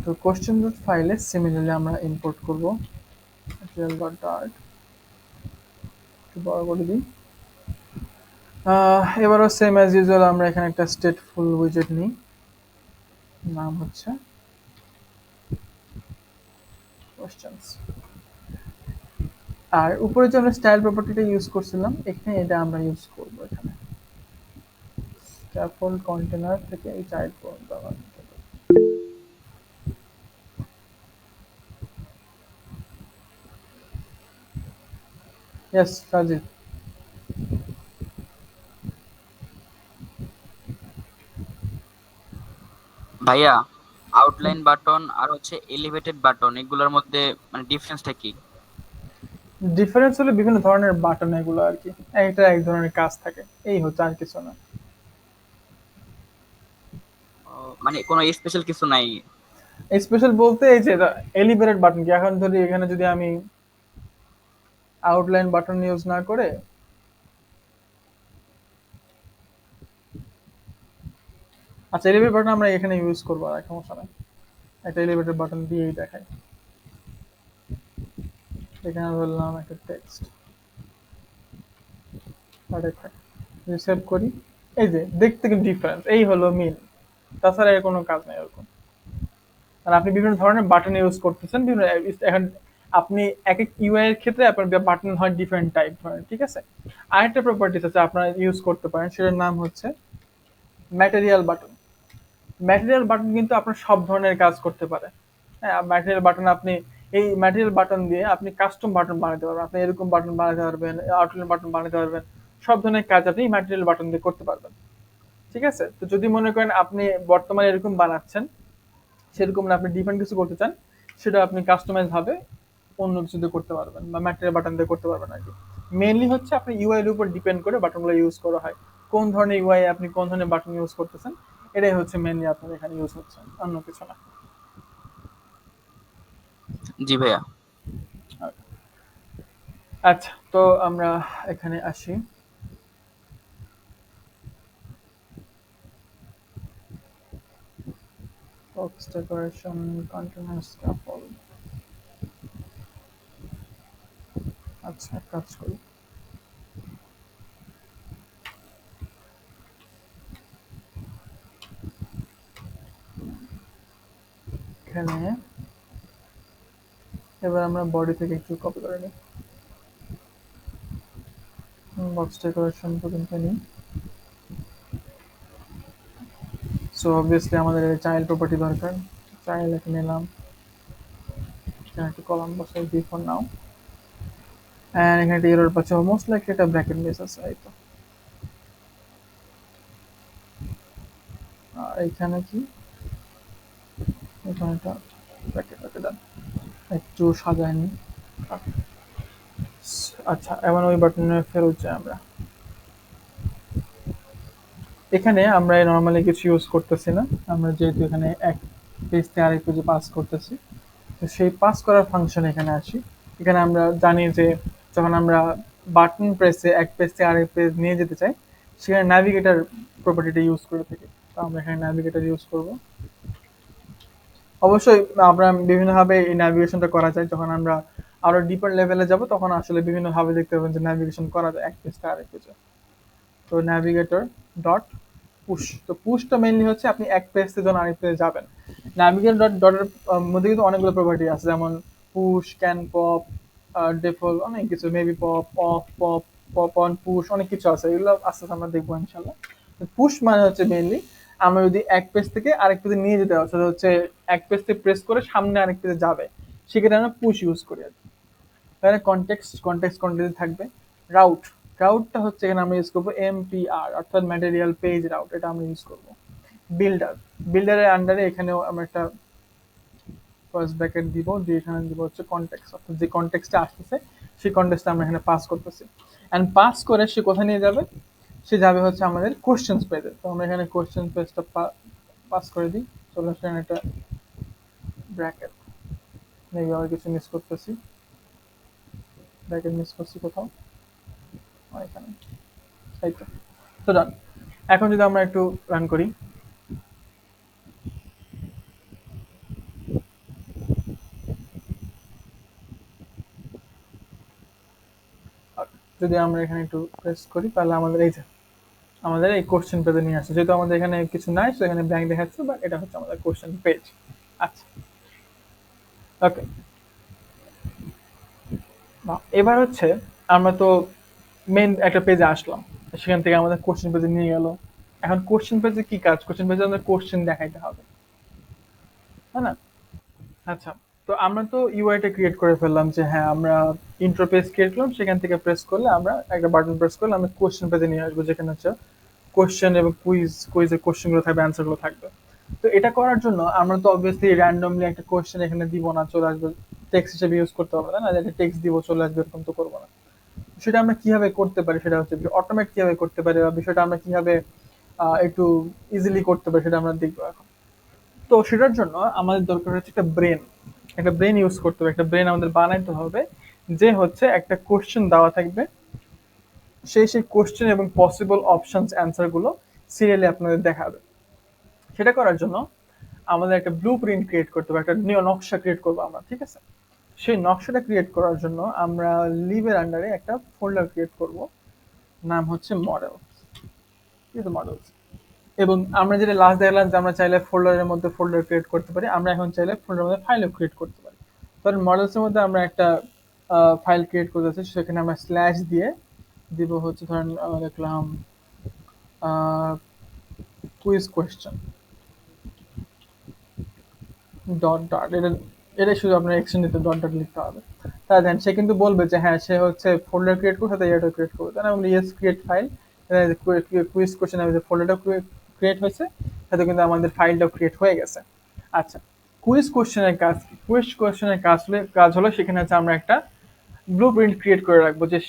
তো কোশ্চেন ডট ফাইলে সিমিলারলি আমরা ইম্পোর্ট করব রিয়েল ডট ডার্ট, একটু বড় করে দিই। এবারও সেম অ্যাজ ইউজুয়াল আমরা এখানে একটা স্টেটফুল উইজেট নিই, নাম হচ্ছে কোশ্চেনস। আর উপরে যে আমরা স্টাইল প্রপার্টিটা ইউজ করছিলাম এখানে এটা আমরা ইউজ করবো এখানে স্ক্যাফোল্ড কন্টেনার থেকে এই চাইল্ড পর্যন্ত আবার ইয়েস সাজিদ। ভাইয়া, আউটলাইন বাটন আর হচ্ছে এলিভেটেড বাটন এগুলোর মধ্যে মানে ডিফারেন্সটা কি? ডিফারেন্স হলো বিভিন্ন ধরনের বাটন এগুলো আর কি, একটা এক ধরনের কাজ থাকে, এই হচ্ছে আর কিছু না। ও, মানে কোনো স্পেশাল কিছু নাই? স্পেশাল বলতে এই যে এলিভেটেড বাটন কি, এখন ধরি এখানে যদি আমি আউটলাইন বাটন ইউজ না করে, আচ্ছা এলিভেটেড বাটন আমরা এখানে ইউজ করবো আর সমস্যা নাই, একটা এলিভেটেড বাটন দিয়েই দেখাই। এখানে বললাম একটা টেক্সট সেভ করি, এই যে দেখতে কিন্তু ডিফারেন্স, এই হলো মিল, তাছাড়া এর কোনো কাজ নেই ওরকম। আর আপনি বিভিন্ন ধরনের বাটন ইউজ করতেছেন বিভিন্ন, এখন আপনি এক এক ইউআই এর ক্ষেত্রে আপনার বাটন হয় ডিফারেন্ট টাইপ ধরেন, ঠিক আছে। আরেকটা প্রপার্টিস আছে আপনারা ইউজ করতে পারেন, সেটার নাম হচ্ছে ম্যাটেরিয়াল বাটন। ম্যাটেরিয়াল বাটন কিন্তু আপনার সব ধরনের কাজ করতে পারে। হ্যাঁ, ম্যাটেরিয়াল বাটন আপনি এই ম্যাটেরিয়াল বাটন দিয়ে আপনি কাস্টম বাটন বানাতে পারবেন, আপনি এরকম বাটন বানাতে পারবেন, আউটলাইন বাটন বানাতে পারবেন, সব ধরনের কাজ আপনি ম্যাটেরিয়াল বাটন দিয়ে করতে পারবেন। ঠিক আছে, তো যদি মনে করেন আপনি বর্তমানে এরকম বানাচ্ছেন, সেরকম না আপনি ডিফারেন্ট কিছু করতে চান, সেটা আপনি কাস্টমাইজ ভাবে অন্য কিছু দিয়ে করতে পারবেন বা ম্যাটেরিয়াল বাটন দিয়ে করতে পারবেন আর কি। মেইনলি হচ্ছে আপনি ইউআই এর উপর ডিপেন্ড করে বাটনগুলো ইউজ করা হয়, কোন ধরনের ইউআই আপনি কোন ধরনের বাটন ইউজ করতেছেন, এটাই হচ্ছে মেইনলি আপনার এখানে ইউজ হচ্ছে, অন্য কিছু না। জি ভাইয়া। আচ্ছা, তো আমরা এখানে আসি। Box decoration, container scaffold. আচ্ছা, এক কাজ করি, এখানে এবার আমরা বডি থেকে একটু কপি করে নিই, বক্স ডেকোরেশন পর্যন্ত নিই। সো অবভিয়াসলি আমাদের চাইল্ড প্রপার্টি দরকার, চাইল্ড এখানে নিলাম, এখানে একটা কলাম বসাই দিই ফর নাও। এন্ড এখানে একটা এরর পাচ্ছে, মোস্ট লাইকলি একটা ব্র্যাকেট মিস আছে, এই তো। আর এখানে কি, এখানে একটা ব্র্যাকেট আছে, ডান। একটু সাজায় নিই। আচ্ছা, এবার ওই বাটনে ফেরত যাই আমরা। এখানে আমরা নর্মালি কিছু ইউজ করতেছি না, আমরা যেহেতু এখানে এক পেজ থেকে আরেক পেজে পাস করতেছি, তো সেই পাস করার ফাংশন এখানে আসি। এখানে আমরা জানি যে যখন আমরা বাটন প্রেসে এক পেজ থেকে আরেক পেজ নিয়ে যেতে চাই, সেখানে ন্যাভিগেটর প্রপার্টিটা ইউজ করে থাকি, তো আমরা এখানে ন্যাভিগেটর ইউজ করব। অবশ্যই আমরা বিভিন্নভাবে এই ন্যাভিগেশনটা করা যায়, যখন আমরা আরো ডিপার লেভেলে যাব তখন আসলে বিভিন্নভাবে দেখতে পাবেন যে ন্যাভিগেশন করা যায় এক পেজ থেকে আরেক পেজে। তো ন্যাভিগেটর ডট পুশ, তো পুশটা মেইনলি হচ্ছে আপনি এক পেজ থেকে যখন আরেক পেজে যাবেন। ন্যাভিগেটর ডট ডটের মধ্যে কিন্তু অনেকগুলো প্রপার্টি আছে, যেমন পুশ, ক্যান পপ, ডেফল, অনেক কিছু, maybe pop, of pop, pop on push, অনেক কিছু আছে, এগুলো আস্তে আস্তে আমরা দেখবো ইনশাল্লাহ। পুশ মানে হচ্ছে মেইনলি আমরা যদি এক পেজ থেকে আরেক পেজে নিয়ে যেতে হয়, সেটা হচ্ছে এক পেজ থেকে প্রেস করে সামনে আরেক পেজে যাবে, সেক্ষেত্রে আমরা পুশ ইউজ করি আর কি। তাহলে কনটেক্সট কন্টেন্ট থাকবে। রাউট, রাউটটা হচ্ছে এখানে আমরা ইউজ করবো এমপিআর, অর্থাৎ ম্যাটেরিয়াল পেজ রাউট, এটা আমরা ইউজ করবো। বিল্ডার, বিল্ডারের আন্ডারে এখানেও আমরা একটা ফার্স্ট ব্র্যাকেট দিব, দিয়ে এখানে দিব হচ্ছে কনটেক্সট, অর্থাৎ যে কনটেক্সটে আসতেছে সেই কনটেক্সটে আমরা এখানে পাস করতেছি। অ্যান্ড পাস করে সে কোথায় নিয়ে যাবে, সে যাবে হচ্ছে আমাদের কোশ্চেন্স পেজে, তো আমরা এখানে কোশ্চেন পেজটা পাস করে দিই। চলে আসলে একটা ব্র্যাকেট, মেবি আবার কিছু মিস করতেছি, ব্র্যাকেট মিস করছি কোথাও, এখানে, এই তো। তো ডান। এখন যদি আমরা একটু রান করি, যদি আমরা এখানে একটু প্রেস করি তাহলে আমাদের এই যে আমাদের এই কোশ্চেন পেজে নিয়ে আসছে, যেহেতু আমাদের এখানে কিছু নাই তো এখানে ব্ল্যাঙ্ক দেখাচ্ছে, বাট এটা হচ্ছে আমাদের কোশ্চেন পেজ। আচ্ছা, ওকে। এবার হচ্ছে আমরা তো মেন একটা পেজে আসলাম, সেখান থেকে আমাদের কোশ্চেন পেজে নিয়ে গেল। এখন কোশ্চেন পেজে কি কাজ, কোশ্চেন পেজে আমাদের কোশ্চেন দেখাইতে হবে, তাই না? আচ্ছা, তো আমরা তো ইউআইটা ক্রিয়েট করে ফেললাম যে হ্যাঁ আমরা ইন্ট্রো পেজ ক্রিয়েট করলাম, সেখান থেকে প্রেস করলে আমরা একটা বাটন প্রেস করলে আমরা কোশ্চেন পেজে নিয়ে আসবো, যেখানে হচ্ছে কোশ্চেন এবং কুইজের কোশ্চেনগুলো থাকবে, অ্যান্সারগুলো থাকবে। তো এটা করার জন্য আমরা তো অবভিয়াসলি র্যান্ডমলি একটা কোশ্চেন এখানে দিব না, চলে আসবে টেক্সট হিসেবে ইউজ করতে হবে, তাই না? একটা টেক্সট দিব চলে আসবে, এরকম তো করবো না। সেটা আমরা কিভাবে করতে পারি, সেটা হচ্ছে অটোমেট কিভাবে করতে পারি, বা বিষয়টা আমরা কিভাবে একটু ইজিলি করতে পারি, সেটা আমরা দেখবো এখন। তো সেটার জন্য আমাদের দরকার হচ্ছে একটা ব্রেন, একটা ব্রেন ইউজ করতে হবে, একটা ব্রেন আমাদের বানাইতে হবে, যে হচ্ছে একটা কোশ্চেন দেওয়া থাকবে, সেই কোশ্চেন এবং পসিবল অপশনস অ্যান্সার গুলো সিরিয়ালি আপনাদের দেখাবে। সেটা করার জন্য আমাদের একটা ব্লু প্রিন্ট ক্রিয়েট করতে হবে, একটা নকশা ক্রিয়েট করবো আমরা, ঠিক আছে? সেই নকশাটা ক্রিয়েট করার জন্য আমরা লিভের আন্ডারে একটা ফোল্ডার ক্রিয়েট করব, নাম হচ্ছে মডেল, ঠিক আছে, মডেলস। এবং আমরা যেটা লাস্ট দেখলাম যে আমরা চাইলে ফোল্ডারের মধ্যে ফোল্ডার ক্রিয়েট করতে পারি, আমরা এখন চাইলে ফোল্ডারের মধ্যে ফাইলও ক্রিয়েট করতে পারি। ধরেন মডেলসের মধ্যে আমরা একটা ফাইল ক্রিয়েট করতে চাচ্ছি, সেখানে আমরা স্ল্যাশ দিয়ে দিব হচ্ছে, ধরেন দেখলাম কুইজ কোয়েশ্চেন ডট ডট, এটা এটা শুধু আপনার এক্সটেন্ড দিতে ডট ডট লিখতে হবে। তা দেন সে কিন্তু বলবে যে হ্যাঁ সে হচ্ছে ফোল্ডার ক্রিয়েট করছে, তাই এটা ক্রিয়েট করবে, তাই না? আমরা yes create file, quiz question আমাদের ফোল্ডারটা ক্রিয়েট হয়েছে, সাথে কিন্তু আমাদের ফাইলটাও ক্রিয়েট হয়ে গেছে। আচ্ছা, কুইজ কোশ্চেনের কাজ কি? কুইজ কোশ্চেনের কাজ হলো সেখানে হচ্ছে আমরা একটা ব্লু প্রিন্ট ক্রিয়েট করে রাখবো, যে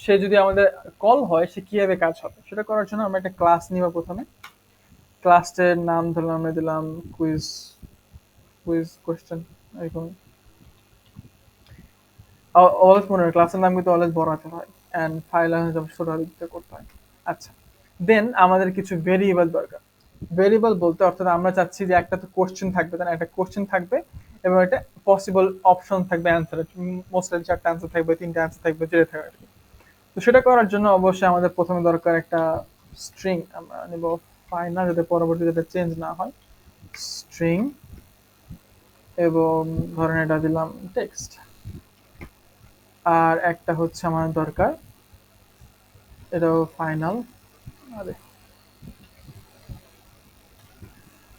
সে যদি আমাদের কল হয় সে কিভাবে কাজ হবে। সেটা করার জন্য আমরা একটা ক্লাস নিব প্রথমে। ক্লাসের নাম ধরলাম, আমরা দিলাম কুইজ কুইজ কোশ্চেন, এরকম। অলওয়েজ মনে হয় ক্লাসের নাম কিন্তু অলওয়েজ বড় হাতের হয়, এন্ড ফাইল ছোট হাতে করতে হয়। আচ্ছা, দেন আমাদের কিছু ভেরিয়েবল দরকার। ভেরিয়েবল বলতে অর্থাৎ আমরা চাচ্ছি যে একটা তো কোশ্চেন থাকবে, তাই না? একটা কোশ্চেন থাকবে এবং একটা পসিবল অপশন থাকবে অ্যান্সার, মোস্টলি 4টা অ্যান্সার থাকবে, 3টা অ্যান্সার থাকবে, যেটা থাকবে আর কি। তো সেটা করার জন্য অবশ্যই আমাদের প্রথমে দরকার একটা স্ট্রিং, আমরা নিব ফাইনাল, যাতে পরবর্তীতে যাতে চেঞ্জ না হয়, স্ট্রিং। এবং ধরেন এটা দিলাম টেক্সট। আর একটা হচ্ছে আমার দরকার, এটাও ফাইনাল। আরে,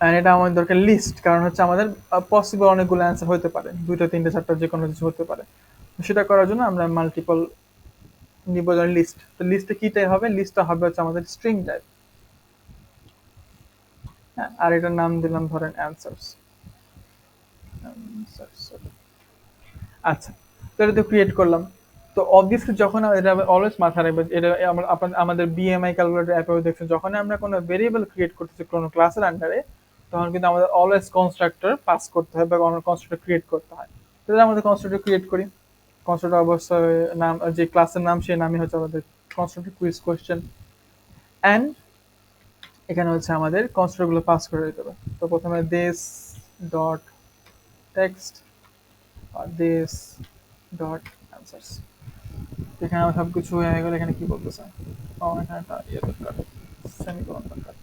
আর এটা আমাদের দরকার লিস্ট, কারণ হচ্ছে আমাদের পসিবল অনেকগুলো অ্যান্সার হতে পারে, 2টা 3টা 4টা যে কোনো কিছু হতে পারে। সেটা করার জন্য আমরা মাল্টিপল নিব লিস্ট। তো লিস্টে কি টাইপ হবে? লিস্টটা হবে হচ্ছে আমাদের স্ট্রিং টাইপ। হ্যাঁ, আর এটার নাম দিলাম ধরেন অ্যান্সার্স। আচ্ছা, তো এটা তো ক্রিয়েট করলাম। তো অবভিয়াসলি যখন এটা অলওয়েজ মাথায় রাখবে, এটা আমাদের বিএমআই ক্যালকুলেটর অ্যাপেও দেখছেন, যখন আমরা কোনো ভেরিয়েবল ক্রিয়েট করতেছি কোনো ক্লাসের আন্ডারে, তখন কিন্তু আমাদের অলওয়েজ কনস্ট্রাক্টর পাস করতে হয় বা কনস্ট্রাক্টর ক্রিয়েট করতে হয়। তাহলে আমাদের কনস্ট্রাক্টর ক্রিয়েট করি। কনস্ট্রাক্টর অবশ্যই নাম, যে ক্লাসের নাম সেই নামই হচ্ছে আমাদের কনস্ট্রাক্টর কুইজ কোয়েশ্চেন। অ্যান্ড এখানে হচ্ছে আমাদের কনস্ট্রাক্টর গুলো পাস করে দিতে হবে। তো প্রথমে দিস ডট টেক্সট আর দিস ডট অ্যান্সার্স। এখানে আমার সবকিছু হয়ে গেলে এখানে কি বলতেছে? ও, এখানে একটা ইয়ে দরকার, সেমিকোলন দরকার।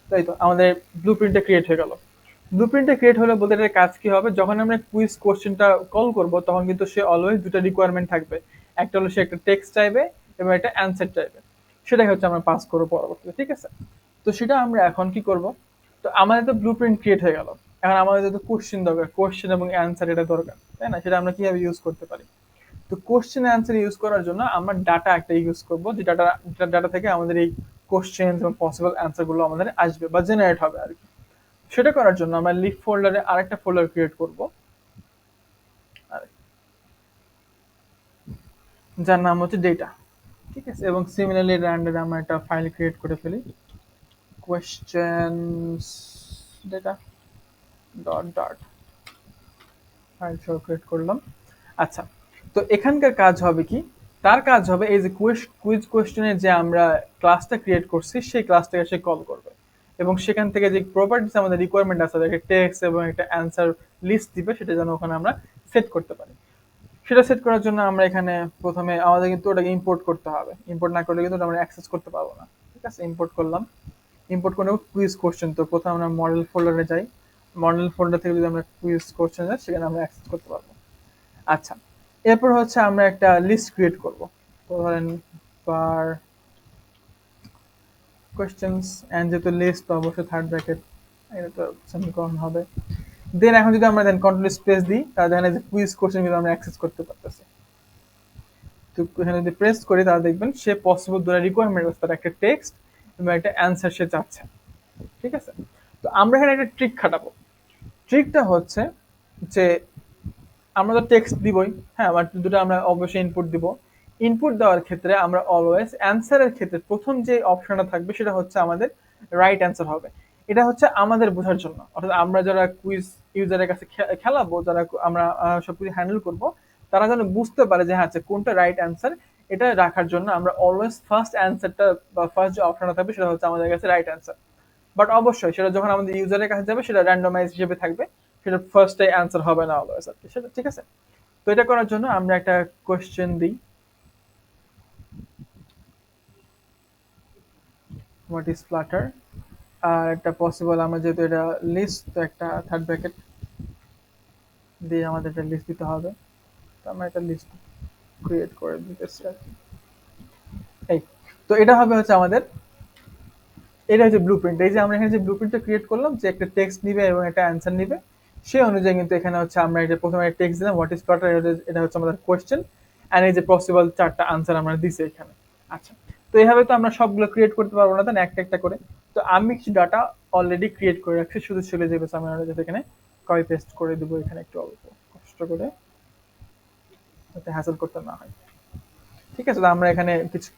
তাই তো আমাদের ব্লুপ্রিন্টটা ক্রিয়েট হয়ে গেল। ব্লুপ্রিন্টটা ক্রিয়েট হলে বলতে এটার কাজ কি হবে? যখন আমরা কুইজ কোশ্চেনটা কল করব তখন কিন্তু সে অলওয়েজ দুটো রিকোয়ারমেন্ট থাকবে। একটা হলো সে একটা টেক্সট চাইবে এবং একটা অ্যান্সার চাইবে। সেটাই হচ্ছে আমরা পাস করবো পরবর্তীতে, ঠিক আছে? তো সেটা আমরা এখন কি করব? তো আমাদের তো ব্লুপ্রিন্ট ক্রিয়েট হয়ে গেল। এখন আমাদের তো কোশ্চেন দরকার, কোশ্চেন এবং অ্যান্সার এটা দরকার, তাই না? সেটা আমরা কিভাবে ইউজ করতে পারি? তো কোশ্চেন অ্যান্সার ইউজ করার জন্য আমরা ডাটা একটা ইউজ করব, যে ডাটা থেকে আমাদের এই কোশ্চেন এবং পসিবল অ্যান্সার গুলো আমাদের আসবে বা জেনারেট হবে আর কি। সেটা করার জন্য আমরা লিভ ফোল্ডারে আরেকটা ফোল্ডার ক্রিয়েট করব, যার নাম হচ্ছে ডেটা, ঠিক আছে? এবং সিমিলারলি র্যান্ডারে আমরা একটা ফাইল ক্রিয়েট করে ফেলি, questions data dot dot, file সহ ক্রিয়েট করলাম। আচ্ছা, তো এখানকার কাজ হবে কি? তার কাজ হবে এই যে কুইজ কোয়েশ্চেনের যে আমরা ক্লাসটা ক্রিয়েট করছি সেই ক্লাসটাকে সে কল করবে, এবং সেখান থেকে যে প্রপার্টিস আমাদের রিকোয়ারমেন্ট আছে, একটা টেক্সট এবং একটা অ্যান্সার লিস্ট দিবে, সেটা যেন ওখানে আমরা সেট করতে পারি। সেটা সেট করার জন্য আমরা এখানে প্রথমে আমাদের কিন্তু ওটাকে ইম্পোর্ট করতে হবে। ইম্পোর্ট না করলে কিন্তু ওটা আমরা অ্যাক্সেস করতে পারবো না। ঠিক আছে, ইম্পোর্ট করলাম। ইম্পোর্ট করে কুইজ কোশ্চেন, তো প্রথমে আমরা মডেল ফোল্ডারে যাই। মডেল ফোল্ডার থেকে যদি আমরা কুইজ কোশ্চেন যাই, সেখানে আমরা অ্যাক্সেস করতে পারবো। আচ্ছা, এরপর হচ্ছে আমরা একটা লিস্ট ক্রিয়েট করব। তো ধরেন পার কোশ্চেন্স এন্ড যেহেতু লিস্ট, তো অবশ্যই থার্ড ব্র্যাকেট, এটা তো সেমিকোলন হবে। দেন এখন যদি আমরা দেন কন্ট্রোল স্পেস দিই, তাহলে দেখেন যে কুইজ কোশ্চেন কিন্তু আমরা অ্যাক্সেস করতে পারতেছি। তো এখানে যদি প্রেস করি, তাহলে দেখবেন সে পসিবল দুটো রিকোয়ারমেন্ট আছে, তার একটা টেক্সট এবং একটা অ্যান্সার সে চাচ্ছে। ঠিক আছে, তো আমরা এখানে একটা ট্রিক খাটাবো। ট্রিকটা হচ্ছে যে আমরা তো টেক্সট দিবই, হ্যাঁ, বাট দুটো আমরা অবশ্যই ইনপুট দিব। ইনপুট দেওয়ার ক্ষেত্রে আমরা অলওয়েজ অ্যান্সারের ক্ষেত্রে প্রথম যে অপশনটা থাকবে সেটা হচ্ছে আমাদের রাইট অ্যান্সার হবে। এটা হচ্ছে আমাদের বোঝার জন্য, অর্থাৎ আমরা যারা কুইজ ইউজারের কাছে খেলাবো, যারা আমরা সবকিছু হ্যান্ডেল করব, তারা যেন বুঝতে পারে যে হ্যাঁ আচ্ছা কোনটা রাইট অ্যান্সার। এটা রাখার জন্য আমরা অলওয়েজ ফার্স্ট অ্যান্সারটা বা ফার্স্ট যে অপশনটা থাকবে সেটা হচ্ছে আমাদের কাছে রাইট অ্যান্সার। বাট অবশ্যই সেটা যখন আমাদের ইউজারের কাছে যাবে সেটা র্যান্ডমাইজ হিসেবে থাকবে, সেটা ফার্স্টে অ্যান্সার হবে না অলওয়েজ আর কি, সেটা ঠিক আছে। তো এটা করার জন্য আমরা একটা কোশ্চেন দিই, হোয়াট ইজ ফ্লাটার। আর একটা পসিবল, আমরা যেহেতু এটা লিস্ট, তো একটা থার্ড ব্র্যাকেট দিয়ে আমাদের একটা লিস্ট দিতে হবে। তো আমরা একটা লিস্ট ক্রিয়েট করে দিতেছি আর কি। এই, তো এটা হবে হচ্ছে আমাদের, এটা হচ্ছে ব্লু প্রিন্ট। এই যে আমরা এখানে যে ব্লু প্রিন্টটা ক্রিয়েট করলাম, যে একটা টেক্সট নিবে এবং একটা অ্যান্সার নিবে, সেই অনুযায়ী কিন্তু এখানে হচ্ছে আমরা এটা প্রথমে টেক্সট দিলাম হোয়াট ইজ ফ্লাটার, এটা হচ্ছে আমাদের কোয়েশ্চেন, অ্যান্ড এই যে পসিবল চারটা আনসার আমরা দিছি এখানে। আচ্ছা, তো এইভাবে তো আমরা সবগুলো ক্রিয়েট করতে পারবো না, তাই না, একটা একটা করে। তো আমি কিছু ডাটা অলরেডি ক্রিয়েট করে রাখছি, শুধু চলে যাবে আমি যাতে এখানে কপি পেস্ট করে দেবো এখানে একটু অল্প কষ্ট করে, যাতে হ্যাসেল করতে না হয়। ঠিক আছে, তো আমরা এখানে কিছু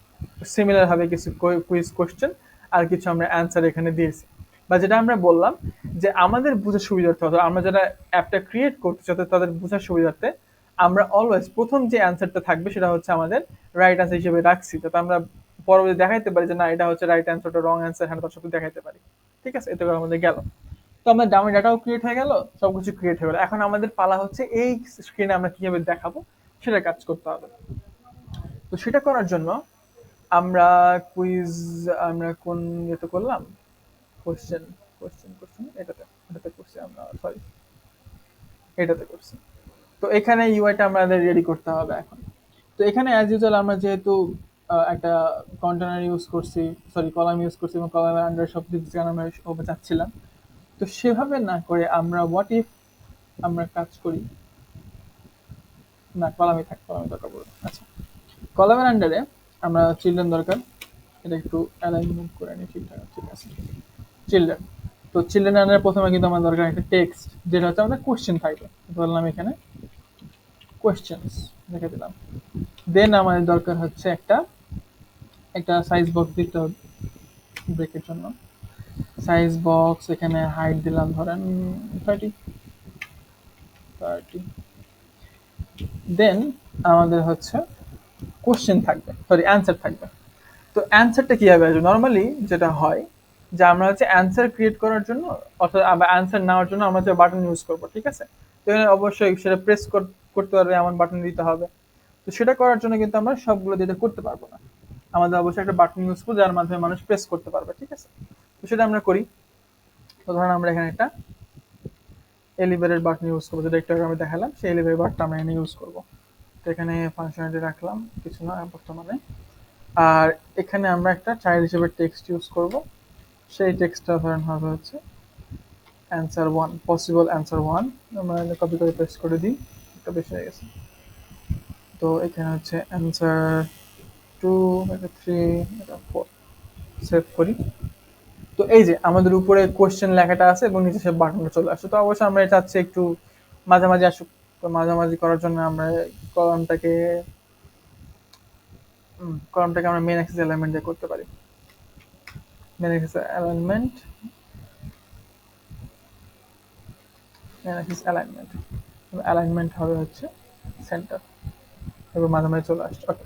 সিমিলার ভাবে কিছু কুইজ কোশ্চেন আর কিছু আমরা অ্যান্সার এখানে দিয়েছি। বা যেটা আমরা বললাম যে আমাদের বোঝার সুবিধার্থে, অথবা আমরা যারা অ্যাপটা ক্রিয়েট করতে যাতে তাদের বোঝার সুবিধার্থে আমরা অলওয়েজ প্রথম যে অ্যান্সারটা থাকবে সেটা হচ্ছে আমাদের রাইট অ্যান্সার হিসেবে রাখছি, যাতে আমরা পরবর্তী দেখাইতে পারি যে না এটা হচ্ছে রাইট অ্যান্সারটা রং অ্যান্সার, হ্যাঁ তার সব দেখাইতে পারি। ঠিক আছে, এতে করে আমাদের গেল। তো আমাদের ডামি ডাটাও ক্রিয়েট হয়ে গেল, সবকিছু ক্রিয়েট হয়ে গেল। এখন আমাদের পালা হচ্ছে এই স্ক্রিনে আমরা কিভাবে দেখাবো সেটা কাজ করতে হবে। তো সেটা করার জন্য আমরা কুইজ, আমরা কোন ইয়েতে করলাম, কোশ্চেন, কোশ্চেন এটাতে করছি আমরা, সরি এটাতে করছি। তো এখানে ইউআইটা আমাদের রেডি করতে হবে এখন। তো এখানে অ্যাজ ইউজুয়াল আমরা যেহেতু একটা কন্টেনার ইউজ করছি, সরি কলাম ইউজ করছি, এবং কলামের আন্ডার সব কিছু আমরা ওভাবে চাচ্ছিলাম। তো সেভাবে না করে আমরা হোয়াট ইফ আমরা কাজ করি, না কলামে থাক, কলামে দরকার পড়বে। আচ্ছা, কলামের আন্ডারে আমরা চিলড্রেন দরকার, এটা একটু অ্যালাইনমেন্ট করে নিই ঠিকঠাক, ঠিক আছে। চিলড্রেন, তো চিলড্রেন আন্ডারে প্রথমে কিন্তু আমাদের দরকার একটা টেক্সট, যেটা হচ্ছে আমাদের কোশ্চেন থাকবে। বললাম এখানে কোশ্চেন্স রেখে দিলাম। দেন আমাদের দরকার হচ্ছে একটা একটা সাইজ বক্স দিতে হবে ব্রেকের জন্য। সাইজ বক্স এখানে হাইট দিলাম ধরেন 30। দেন আমাদের হচ্ছে কোশ্চেন থাকবে, সরি অ্যান্সার থাকবে। তো অ্যান্সারটা কিভাবে আসবে, নর্মালি যেটা হয় যে আমরা হচ্ছে অ্যান্সার ক্রিয়েট করার জন্য, অর্থাৎ অ্যান্সার নেওয়ার জন্য আমরা যে বাটন ইউজ করবো, ঠিক আছে। তো এখানে অবশ্যই সেটা প্রেস করতে পারবে এমন বাটন দিতে হবে। তো সেটা করার জন্য কিন্তু আমরা সবগুলো দিতে করতে পারবো না, আমাদের অবশ্যই একটা বাটন ইউজ করবো যার মাধ্যমে মানুষ প্রেস করতে পারবে, ঠিক আছে। তো সেটা আমরা করি। তো ধরুন আমরা এখানে একটা এলিভেটেড বাটন ইউজ করবো, যেটা একটু আগে আমি দেখালাম, সেই এলিভেটেড বাটনটা আমরা এখানে ইউজ করবো। তো এখানে ফাংশনালিটি রাখলাম কিছু না বর্তমানে। আর এখানে আমরা একটা চাইল্ড হিসেবে টেক্সট ইউজ করব, সেই টেক্সটটা ধরেন হবে হচ্ছে answer one, possible answer one. আমরা কপি করে পেস্ট করে দিই, একটা বেশি হয়ে গেছে। তো এখানে হচ্ছে অ্যান্সার টু, এটা থ্রি, এটা ফোর, সেভ করি। তো এই যে আমাদের উপরে কোশ্চেন লেখাটা আছে এবং নিচে সে বাটনটা চলে আসছে। তো অবশ্যই আমরা চাচ্ছি একটু মাঝামাঝি আসুক। তো মাঝামাঝি করার জন্য আমরা কলামটাকে কলামটাকে আমরা মেন অ্যাক্সেস এলিমেন্ট দিয়ে করতে পারি। Main axis alignment, alignment, alignment হবে হচ্ছে সেন্টার, এবং মাঝামাঝি চলে আসছে। ওকে,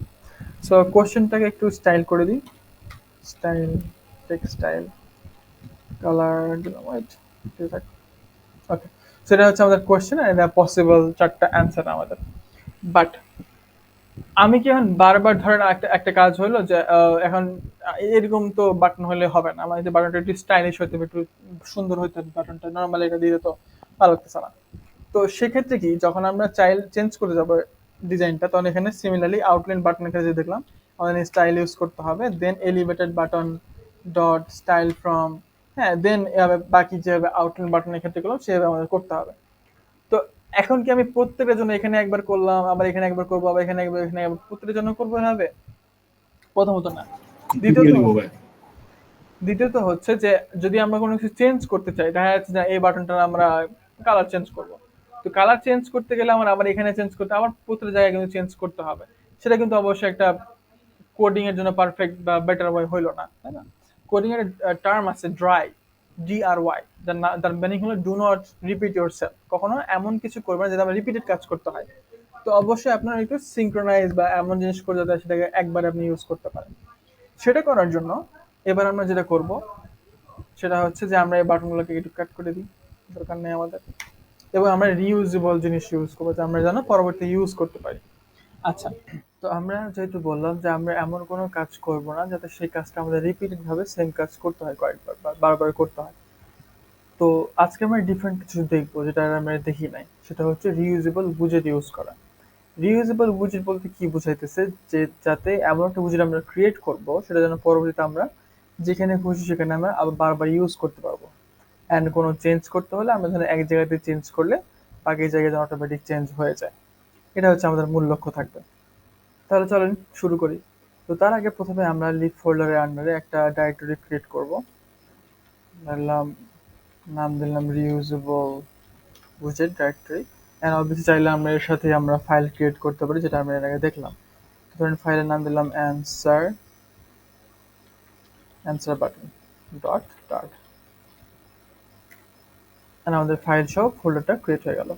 সো কোশ্চেনটাকে একটু স্টাইল করে দিই, স্টাইল, টেক্সট স্টাইল, কালার দিলাম হোয়াইট, ঠিক আছে। ওকে, সেটা হচ্ছে আমাদের কোশ্চেন, আর এটা পসিবল চারটা অ্যান্সার আমাদের। বাট আমি কি এখন বারবার ধরেন একটা একটা কাজ হলো যে এখন এরকম তো বাটন হলে হবে না, আমার যে বাটনটা একটু স্টাইলিশ হতে হবে, একটু সুন্দর হতে হবে, বাটনটা নর্মালি এটা দিলে তো ভালো লাগতেছে না। তো সেক্ষেত্রে কি, যখন আমরা চাইল্ড চেঞ্জ করে যাবো ডিজাইনটা, তখন এখানে সিমিলারলি আউটলাইন বাটনের কাছে দেখলাম আমাদের স্টাইল ইউজ করতে হবে, then elevated button dot style from, হ্যাঁ দেন বাকি যেভাবে আউটলাইন বাটনের ক্ষেত্রে করলাম সেভাবে আমাদের করতে হবে। তো এখন কি আমি প্রত্যেকের জন্য এখানে একবার করলাম, আবার এখানে একবার করবো, আবার এখানে একবার, এখানে একবার, প্রত্যেকের জন্য করবো এভাবে? প্রথমত না। কি করে দ্বিতীয়ত দিব ভাই? দ্বিতীয়ত হচ্ছে যে যদি আমরা কোনো কিছু চেঞ্জ করতে চাই, দেখা যাচ্ছে যে এই বাটনটা আমরা কালার চেঞ্জ করব, তো কালার চেঞ্জ করতে গেলে আমার আবার এখানে চেঞ্জ করতে, আবার প্রত্যেক জায়গায় কিন্তু চেঞ্জ করতে হবে। সেটা কিন্তু অবশ্যই একটা কোডিং এর জন্য পারফেক্ট বা বেটার ওয়ে হইলো না, তাই না? কোডিং এর টার্ম আছে ড্রাই, DRY, যার মিনিং হলো ডু নট রিপিট ইউরসেলফ, কখনো এমন কিছু করবে না যেটা আমার রিপিটেড কাজ করতে হয়। তো অবশ্যই আপনার একটু সিঙ্ক্রোনাইজ বা এমন জিনিস করে যাতে সেটাকে একবার আপনি ইউজ করতে পারেন। সেটা করার জন্য এবার আমরা যেটা করব সেটা হচ্ছে যে আমরা এই বাটনগুলোকে একটু কাট করে দিই, দরকার নেই আমাদের, এবং আমরা রিইউজেবল জিনিস ইউজ করবো যে আমরা যেন পরবর্তী ইউজ করতে পারি। আচ্ছা, তো আমরা যেহেতু বললাম যে আমরা এমন কোনো কাজ করব না যাতে সেই কাজটা আমাদের রিপিটেড ভাবে সেম কাজ করতে হয় কয়েকবার বা বারবার করতে হয়। তো আজকে আমরা ডিফারেন্ট কিছু দেখবো যেটা আমরা দেখি নাই, সেটা হচ্ছে রিইউজেবল উইজেট ইউজ করা। রিইউজেবল উইজেট বলতে কি বুঝাইতেছে, যে যাতে এমন একটা উইজেট আমরা ক্রিয়েট করব সেটা যেন পরবর্তীতে আমরা যেখানে খুশি সেখানে আমরা আবার বারবার ইউজ করতে পারবো। অ্যান্ড কোনো চেঞ্জ করতে হলে আমরা ধরেন এক জায়গাতে চেঞ্জ করলে বাকি জায়গায় যেন অটোমেটিক চেঞ্জ হয়ে যায়। এটা হচ্ছে আমাদের মূল লক্ষ্য থাকবে। তাহলে চলেন শুরু করি। তো তার আগে প্রথমে আমরা লিভ ফোল্ডারের আন্ডারে একটা ডাইরেক্টরি ক্রিয়েট করব। ধরলাম, নাম দিলাম রিইউজেবল উইজেট ডাইরেক্টরি। অ্যান্ড অবভিয়াসলি চাইলে আমরা এর সাথে আমরা ফাইল ক্রিয়েট করতে পারি, যেটা আমরা এর আগে দেখলাম। তো ধরেন ফাইলের নাম দিলাম answer button dot dart, and আমাদের ফাইল সহ ফোল্ডারটা ক্রিয়েট হয়ে গেল।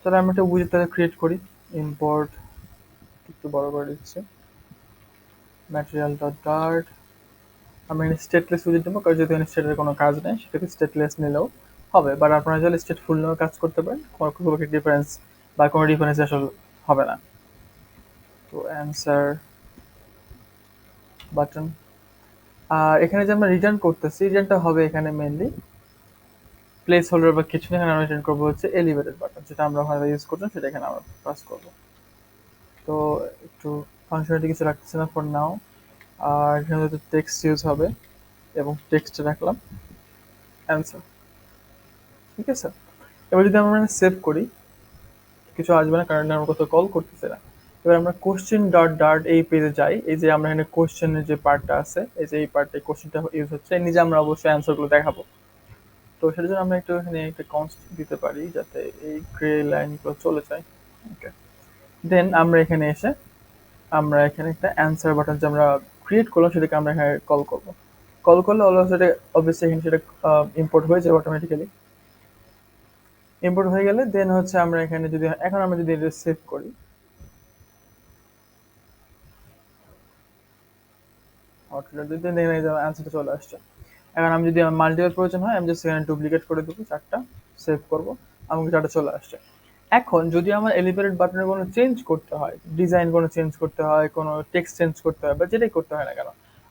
তাহলে আমরা একটা উইজেট তাহলে ক্রিয়েট করি। ইম্পোর্ট, একটু বড় করে দিচ্ছি, ম্যাটেরিয়াল ডট ডার্ট। আমরা এখানে স্টেটলেস উইজেট দেবো, কারণ যেহেতু এখানে স্টেটের কোনো কাজ নেই সেটাকে স্টেটলেস নিলেও হবে, বাট আপনারা চাইলে স্টেটফুল নিয়েও কাজ করতে পারেন, কোনো খুব একটা ডিফারেন্স বা কোনো ডিফারেন্স আসলে হবে না। তো অ্যান্সার বাটন, আর এখানে যে আমরা রিটার্ন করতেছি, রিটার্নটা হবে এখানে মেইনলি প্লেস হোল্ডার বা কিছু না, এখানে আমরা রিটার্ন করবো হচ্ছে এলিভেটেড বাটন, যেটা আমরা ওখানে ইউজ করতাম সেটা এখানে আমরা পাস করবো। তো একটু ফাংশনালিটি কিছু রাখতেছি না ফর নাও, আর এখানে হয়তো টেক্সট ইউজ হবে এবং টেক্সট রাখলাম অ্যান্সার। ঠিক আছে, এবার যদি আমরা সেভ করি কিছু আসবে না, কারণ আমরা কোথাও কল করতেছি না। এবার আমরা কোশ্চেন ডট ডার্ট এই পেজে যাই, এই যে আমরা এখানে কোশ্চেনের যে পার্টটা আছে, এই যে এই পার্টে কোশ্চেনটা ইউজ হচ্ছে, এর নিজে আমরা অবশ্যই অ্যান্সারগুলো দেখাবো। তো সেটার জন্য আমরা একটু এখানে একটা কনস্ট দিতে পারি যাতে এই গ্রে লাইনগুলো চলে যায়। ওকে, দেন আমরা এখানে এসে আমরা এখানে একটা অ্যান্সার বাটন যে আমরা ক্রিয়েট করলাম সেটাকে আমরা এখানে কল করবো। কল করলে অলওয়েজ সেটা অবভিয়াসলি এখানে সেটা ইম্পোর্ট হয়ে যাবে অটোমেটিক্যালি। ইম্পোর্ট হয়ে গেলে দেন হচ্ছে আমরা এখানে যদি এখন আমরা যদি এটা সেভ করি, আউটপুট দিতে দেখেন এই যে অ্যান্সারটা চলে আসছে। এখন আমি যদি আমার মাল্টিপল প্রয়োজন হয় আমি জাস্ট এখানে ডুপ্লিকেট করে দেবো চারটা, সেভ করবো, আমাকে চারটা চলে আসছে। এখন যদি আমার এলিভেটেড বাটনের কোনো চেঞ্জ করতে হয়, ডিজাইন কোনো চেঞ্জ করতে হয়, কোনো টেক্সট চেঞ্জ করতে হয়, বা যেটাই করতে হয় না কেন,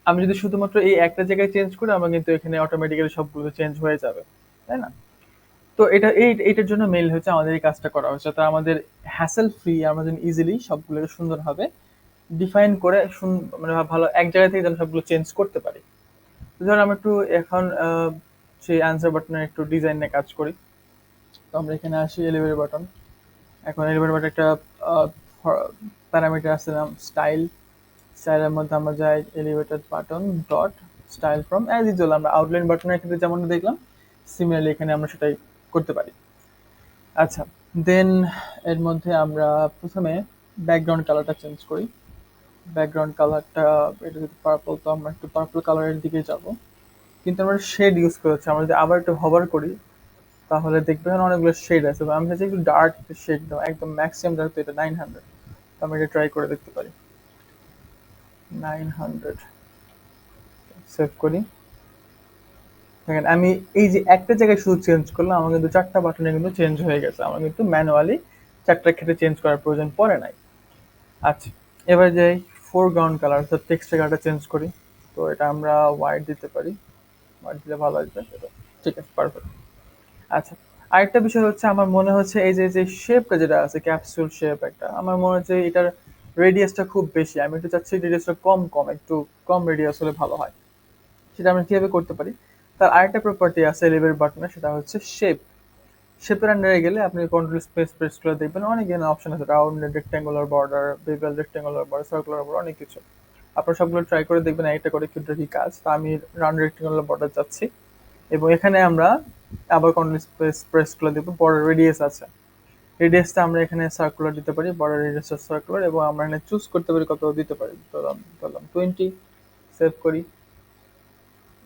আমি যদি শুধুমাত্র এই একটা জায়গায় চেঞ্জ করি আমার কিন্তু এখানে অটোমেটিক্যালি সবগুলো চেঞ্জ হয়ে যাবে, তাই না? তো এইটার জন্য মেইল হচ্ছে আমাদের এই কাজটা করা হচ্ছে, যাতে আমাদের হ্যাসেল ফ্রি আমরা যেন ইজিলি সবগুলোকে সুন্দরভাবে ডিফাইন করে মানে ভালো এক জায়গা থেকে যেন সবগুলো চেঞ্জ করতে পারি। তো ধরুন আমরা একটু এখন সেই অ্যান্সার বাটনের একটু ডিজাইন নিয়ে কাজ করি। তো আমরা এখানে আসি এলিভেটর বাটন। এখন এলিভেটর বাটন একটা প্যারামিটার আছে নাম স্টাইল। স্টাইলের মধ্যে আমরা যাই elevated button dot style from as usual, আমরা আউটলাইন বাটনের ক্ষেত্রে যেমনটা দেখলাম সিমিলারলি এখানে আমরা সেটাই করতে পারি। আচ্ছা, দেন এর মধ্যে আমরা প্রথমে ব্যাকগ্রাউন্ড কালারটা চেঞ্জ করি। ব্যাকগ্রাউন্ড কালারটা এটা যদি পার্পল, তো আমরা একটু পার্পল কালারের দিকে যাব, কিন্তু আমরা শেড ইউজ করেছি। আমরা যদি আবার একটু হভার করি তাহলে দেখবে এখানে অনেকগুলো শেড আছে, আমি চাইছি একটু ডার্ক একটা শেড দাও, একদম ম্যাক্সিমাম ডার্ক, তো এটা 900, তো আমরা এটা ট্রাই করে দেখতে পারি। 900 সেভ করি। দেখেন আমি এই যে একটা জায়গায় শুধু চেঞ্জ করলাম, আমার কিন্তু চারটা বাটনে কিন্তু চেঞ্জ হয়ে গেছে, আমার কিন্তু ম্যানুয়ালি চারটার ক্ষেত্রে চেঞ্জ করার প্রয়োজন পড়ে নাই। আচ্ছা, এবার যাই ফোরগ্রাউন্ড কালার, তো টেক্সটের কালারটা চেঞ্জ করি। তো এটা আমরা হোয়াইট দিতে পারি, হোয়াইট দিলে ভালো আসবে। ঠিক আছে, পারফেক্ট। আচ্ছা, আরেকটা বিষয় হচ্ছে আমার মনে হচ্ছে এই যে শেপটা যেটা আছে ক্যাপসুল শেপ একটা, আমার মনে হচ্ছে এটার রেডিয়াসটা খুব বেশি, আমি একটু চাচ্ছি রেডিয়াসটা কম কম, একটু কম রেডিয়াস হলে ভালো হয়। সেটা আমরা কিভাবে করতে পারি? তার আরেকটা প্রপার্টি আছে এলিভেট বাটনে, সেটা হচ্ছে শেপ। শেপের আন্ডারে গেলে আপনি কন্ট্রোল স্পেস প্রেস করে দেখবেন অনেক এখানে অপশন আছে, round, rectangular border, bevel, rectangular border, circular border, অনেক কিছু। আপনারা সবগুলো ট্রাই করে দেখবেন একটা করে ক্ষুদ্র কি কাজ। তো আমি রাউন্ড রেক্ট্যাঙ্গুলার বর্ডার যাচ্ছি, এবং এখানে আমরা আবার কন্ট্রোল স্পেস প্রেস করে দেবো। বর্ডার রেডিয়াস আছে, রেডিয়াসটা আমরা এখানে সার্কুলার দিতে পারি, বর্ডার রেডিয়াসটা সার্কুলার, এবং আমরা এখানে চুজ করতে পারি কত দিতে পারি। ধরলাম ধরলাম 20, সেভ করি।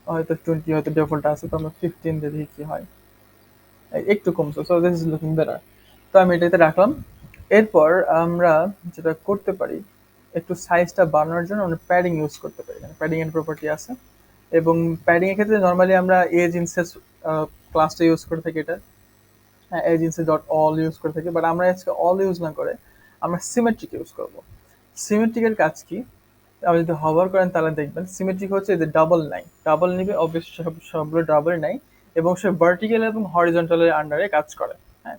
হয়তো 20 হয়তো ডিফল্ট আছে, তো আমরা 15 দিয়ে দেখি কি হয়। একটু কমছে, so this is looking better. তো আমি এটাতে রাখলাম। এরপর আমরা যেটা করতে পারি, একটু সাইজটা বাড়ানোর জন্য আমরা প্যাডিং ইউজ করতে পারি, প্যাডিং এর প্রপার্টি আছে। এবং প্যাডিং এর ক্ষেত্রে নর্মালি আমরা এজ ইনসেস ক্লাসটা ইউজ করে থাকি, এটা এজ ইনসেস ডট অল ইউজ করে থাকি, বাট আমরা আজকে অল ইউজ না করে আমরা সিমেট্রিক ইউজ করব। সিমেট্রিকের কাজ কি? আপনি যদি হভার করেন তাহলে দেখবেন সিমেট্রিক হচ্ছে যে ডাবল নাই, ডাবল নিবে অবশ্যই, সবগুলো ডাবল নাই, এবং সে ভার্টিক্যাল এবং হরিজন্টালের আন্ডারে কাজ করে। হ্যাঁ,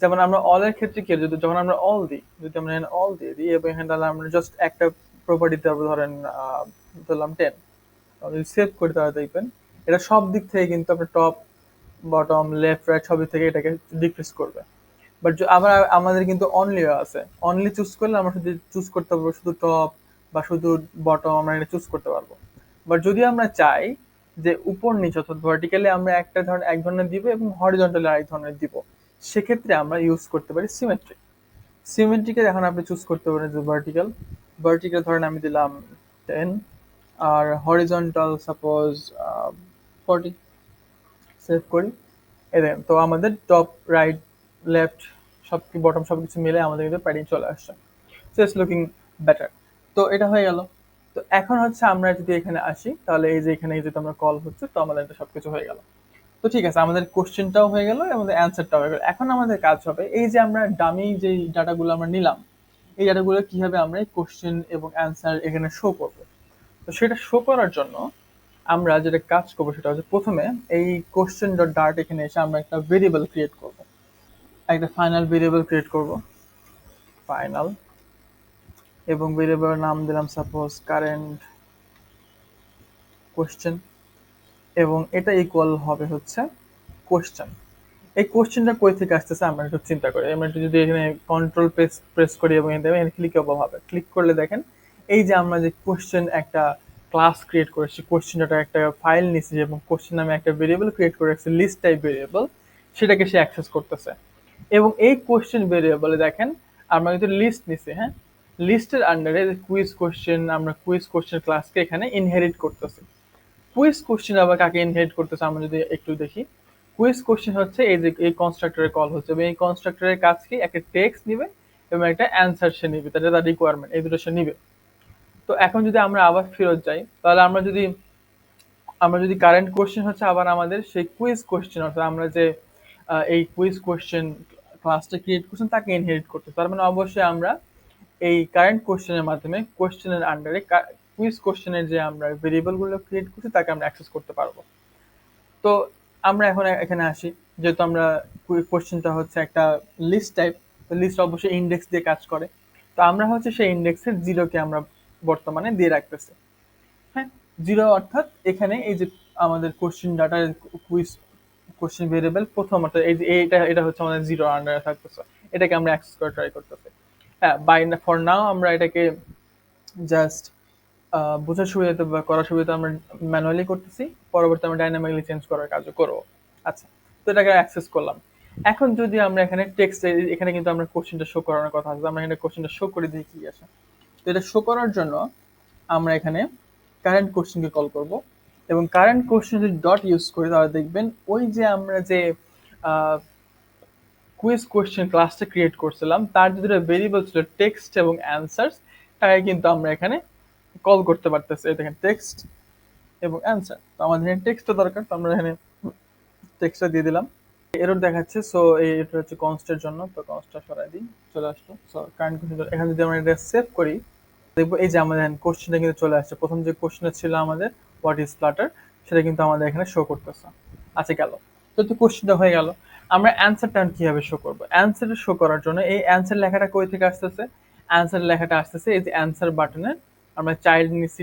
যেমন আমরা অল এর ক্ষেত্রে কি হয়, যদি যখন আমরা অল দিই, যদি আমরা এখানে অল দিয়ে দিই এবং এখানে তাহলে আমরা জাস্ট একটা প্রপার্টি দেবো, ধরেন ধরলাম 10। যদি সেভ করি তাহলে দেখবেন এটা সব দিক থেকে কিন্তু আপনার টপ, বটম, লেফট, রাইট সব দিক থেকে এটাকে ডিক্রিজ করবে। বাট আবার আমাদের কিন্তু অনলি আছে, অনলি চুজ করলে আমরা শুধু চুজ করতে পারবো শুধু টপ বা শুধু বটম, আমরা এটা চুজ করতে পারবো। বাট যদি আমরা চাই যে উপর নিচে অর্থাৎ ভার্টিক্যালি আমরা একটা ধরনের এক ধরনের দিব এবং হরিজন্টালি আরেক ধরনের দিব, সেক্ষেত্রে আমরা ইউজ করতে পারি সিমেট্রিক। সিমেট্রিকের এখন আপনি চুজ করতে পারেন যে ভার্টিক্যাল, ভার্টিক্যাল ধরেন আমি দিলাম 10, আর হরিজন্টাল সাপোজ 40। সেভ করি। এই দেখেন, তো আমাদের টপ, রাইট, লেফট, সব কি বটম সবকিছু মিলে আমাদের কিন্তু প্যাডিং চলে আসছে। So it's looking better. তো এটা হয়ে গেল। তো এখন হচ্ছে আমরা যদি এখানে আসি, তাহলে এই যে এখানে যেহেতু আমরা কল হচ্ছে, তো আমাদের এটা সবকিছু হয়ে গেল। তো ঠিক আছে, আমাদের কোশ্চেনটাও হয়ে গেল, আমাদের অ্যান্সারটাও হয়ে গেল। এখন আমাদের কাজ হবে এই যে আমরা ডামি যে ডাটাগুলো আমরা নিলাম, এই ডাটাগুলো কিভাবে আমরা এই কোশ্চেন এবং অ্যান্সার এখানে শো করবো। তো সেটা শো করার জন্য আমরা যেটা কাজ করবো সেটা হচ্ছে প্রথমে এই কোশ্চেন ডট ডার্ট এখানে এসে আমরা একটা ভেরিয়েবল ক্রিয়েট করব, একটা ফাইনাল ভেরিয়েবল ক্রিয়েট করব, ফাইনাল, এবং ভেরিয়েবলের নাম দিলাম সাপোজ কারেন্ট কোশ্চেন, এবং এটা ইকুয়াল হবে হচ্ছে কোশ্চেন। এই কোশ্চেনটা কই থেকে আসতেছে আমরা একটু চিন্তা করি। আমরা একটু যদি এখানে কন্ট্রোল প্রেস প্রেস করি এবং এখানে ক্লিক হবে, ক্লিক করলে দেখেন এই যে আমরা যে কোশ্চেন একটা ক্লাস ক্রিয়েট করেছি, কোশ্চেনটা একটা ফাইল নিছি এবং কোশ্চেন নামে একটা ভেরিয়েবল ক্রিয়েট করে রাখছি, লিস্ট টাইপ ভেরিয়েবল, সেটাকে সে অ্যাক্সেস করতেছে। এবং এই কোশ্চেন ভেরিয়েবলে দেখেন আমরা কিন্তু লিস্ট নিছি, হ্যাঁ, লিস্টের আন্ডারে কুইজ কোশ্চেন, আমরা কুইজ কোশ্চেন ক্লাসকে এখানে ইনহেরিট করতেছি। কুইজ কোশ্চেন আবার কাকে ইনহেরিট করতেছে আমরা যদি একটু দেখি। কুইজ কোশ্চেন হচ্ছে এই যে এই কনস্ট্রাক্টরের কল হচ্ছে, এবং এই কনস্ট্রাক্টরের কাজ কি, একটা টেক্সট নিবে এবং একটা অ্যান্সার সে নিবে, তার তার রিকোয়ারমেন্ট এই দুটো সে নিবে। তো এখন যদি আমরা আবার ফেরত যাই, তাহলে আমরা যদি কারেন্ট কোশ্চেন হচ্ছে আবার আমাদের সেই কুইজ কোশ্চেন, অর্থাৎ আমরা যে এই কুইজ কোশ্চেন ক্লাসটা ক্রিয়েট করছেন তাকে ইনহেরিট করতে, তার মানে অবশ্যই আমরা এই কারেন্ট কোশ্চেনের মাধ্যমে কোশ্চেনের আন্ডারে কুইজ কোশ্চেনের যে আমরা ভেরিয়েবল গুলো ক্রিয়েট করছি তাকে আমরা অ্যাক্সেস করতে পারবো। তো আমরা এখন এখানে আসি, যেহেতু আমরা কোশ্চেনটা হচ্ছে একটা লিস্ট টাইপ, তো লিস্ট অবশ্যই ইন্ডেক্স দিয়ে কাজ করে। তো আমরা হচ্ছে সেই ইন্ডেক্সের জিরোকে আমরা বর্তমানে দিয়ে রাখতেছি। হ্যাঁ, জিরো অর্থাৎ এখানে এই যে আমাদের কোশ্চেন ডাটার কুইজ কোশ্চেন ভেরিয়েবল প্রথম, অর্থাৎ এই যে এটা এটা হচ্ছে আমাদের জিরো আন্ডারে থাকতেছে, এটাকে আমরা অ্যাক্সেস করে ট্রাই করতেছি। হ্যাঁ, বাই ফর নাও আমরা এটাকে জাস্ট বোঝার সুবিধাতে বা করার সুবিধাতে আমরা ম্যানুয়ালি করতেছি, পরবর্তী আমরা ডাইনামিকলি চেঞ্জ করার কাজও করবো। আচ্ছা, তো এটাকে অ্যাক্সেস করলাম। এখন যদি আমরা এখানে টেক্সট, এখানে কিন্তু আমরা কোশ্চেনটা শো করানোর কথা আছে, আমরা এখানে কোশ্চেনটা শো করে দিয়ে কি আসে। তো এটা শো করার জন্য আমরা এখানে কারেন্ট কোশ্চেনকে কল করব, এবং কারেন্ট কোশ্চেন যদি ডট ইউজ করি তাহলে দেখবেন ওই যে আমরা যে কুইজ কোশ্চেন ক্লাসটা ক্রিয়েট করছিলাম তার যে দুটো ভেরিয়েবল ছিল টেক্সট এবং অ্যান্সার্স, তাকে কিন্তু আমরা এখানে কল করতে পারতেছি। এই দেখেন টেক্সট এবং অ্যান্সার, তো আমাদের এখানে টেক্সটটা দরকার, তো আমরা এখানে টেক্সটটা দিয়ে দিলাম। এরর দেখাচ্ছে। সো এটা হচ্ছে কনস্টের জন্য, তো কনস্টটা সরাই দিই, চলে আসলো। সো কারেন্ট কোশ্চেন এখানে যদি আমরা এটা সেভ করি, দেখবো এই যে আমাদের কোশ্চেনটা কিন্তু চলে আসছে। প্রথম যে কোশ্চেনটা ছিল আমাদের হোয়াট ইজ ফ্লাটার, সেটা কিন্তু আমাদের এখানে শো করতেছে। আচ্ছা গেল, তো কোশ্চেনটা হয়ে গেল। আমরা অ্যান্সারটা কিভাবে শো করবো? অ্যান্সার শো করার জন্য এই অ্যান্সার লেখাটা কই থেকে আসতেছে? অ্যান্সার লেখাটা আসতেছে এই যে অ্যান্সার বাটনে আমরা চাইল্ড নিচ্ছি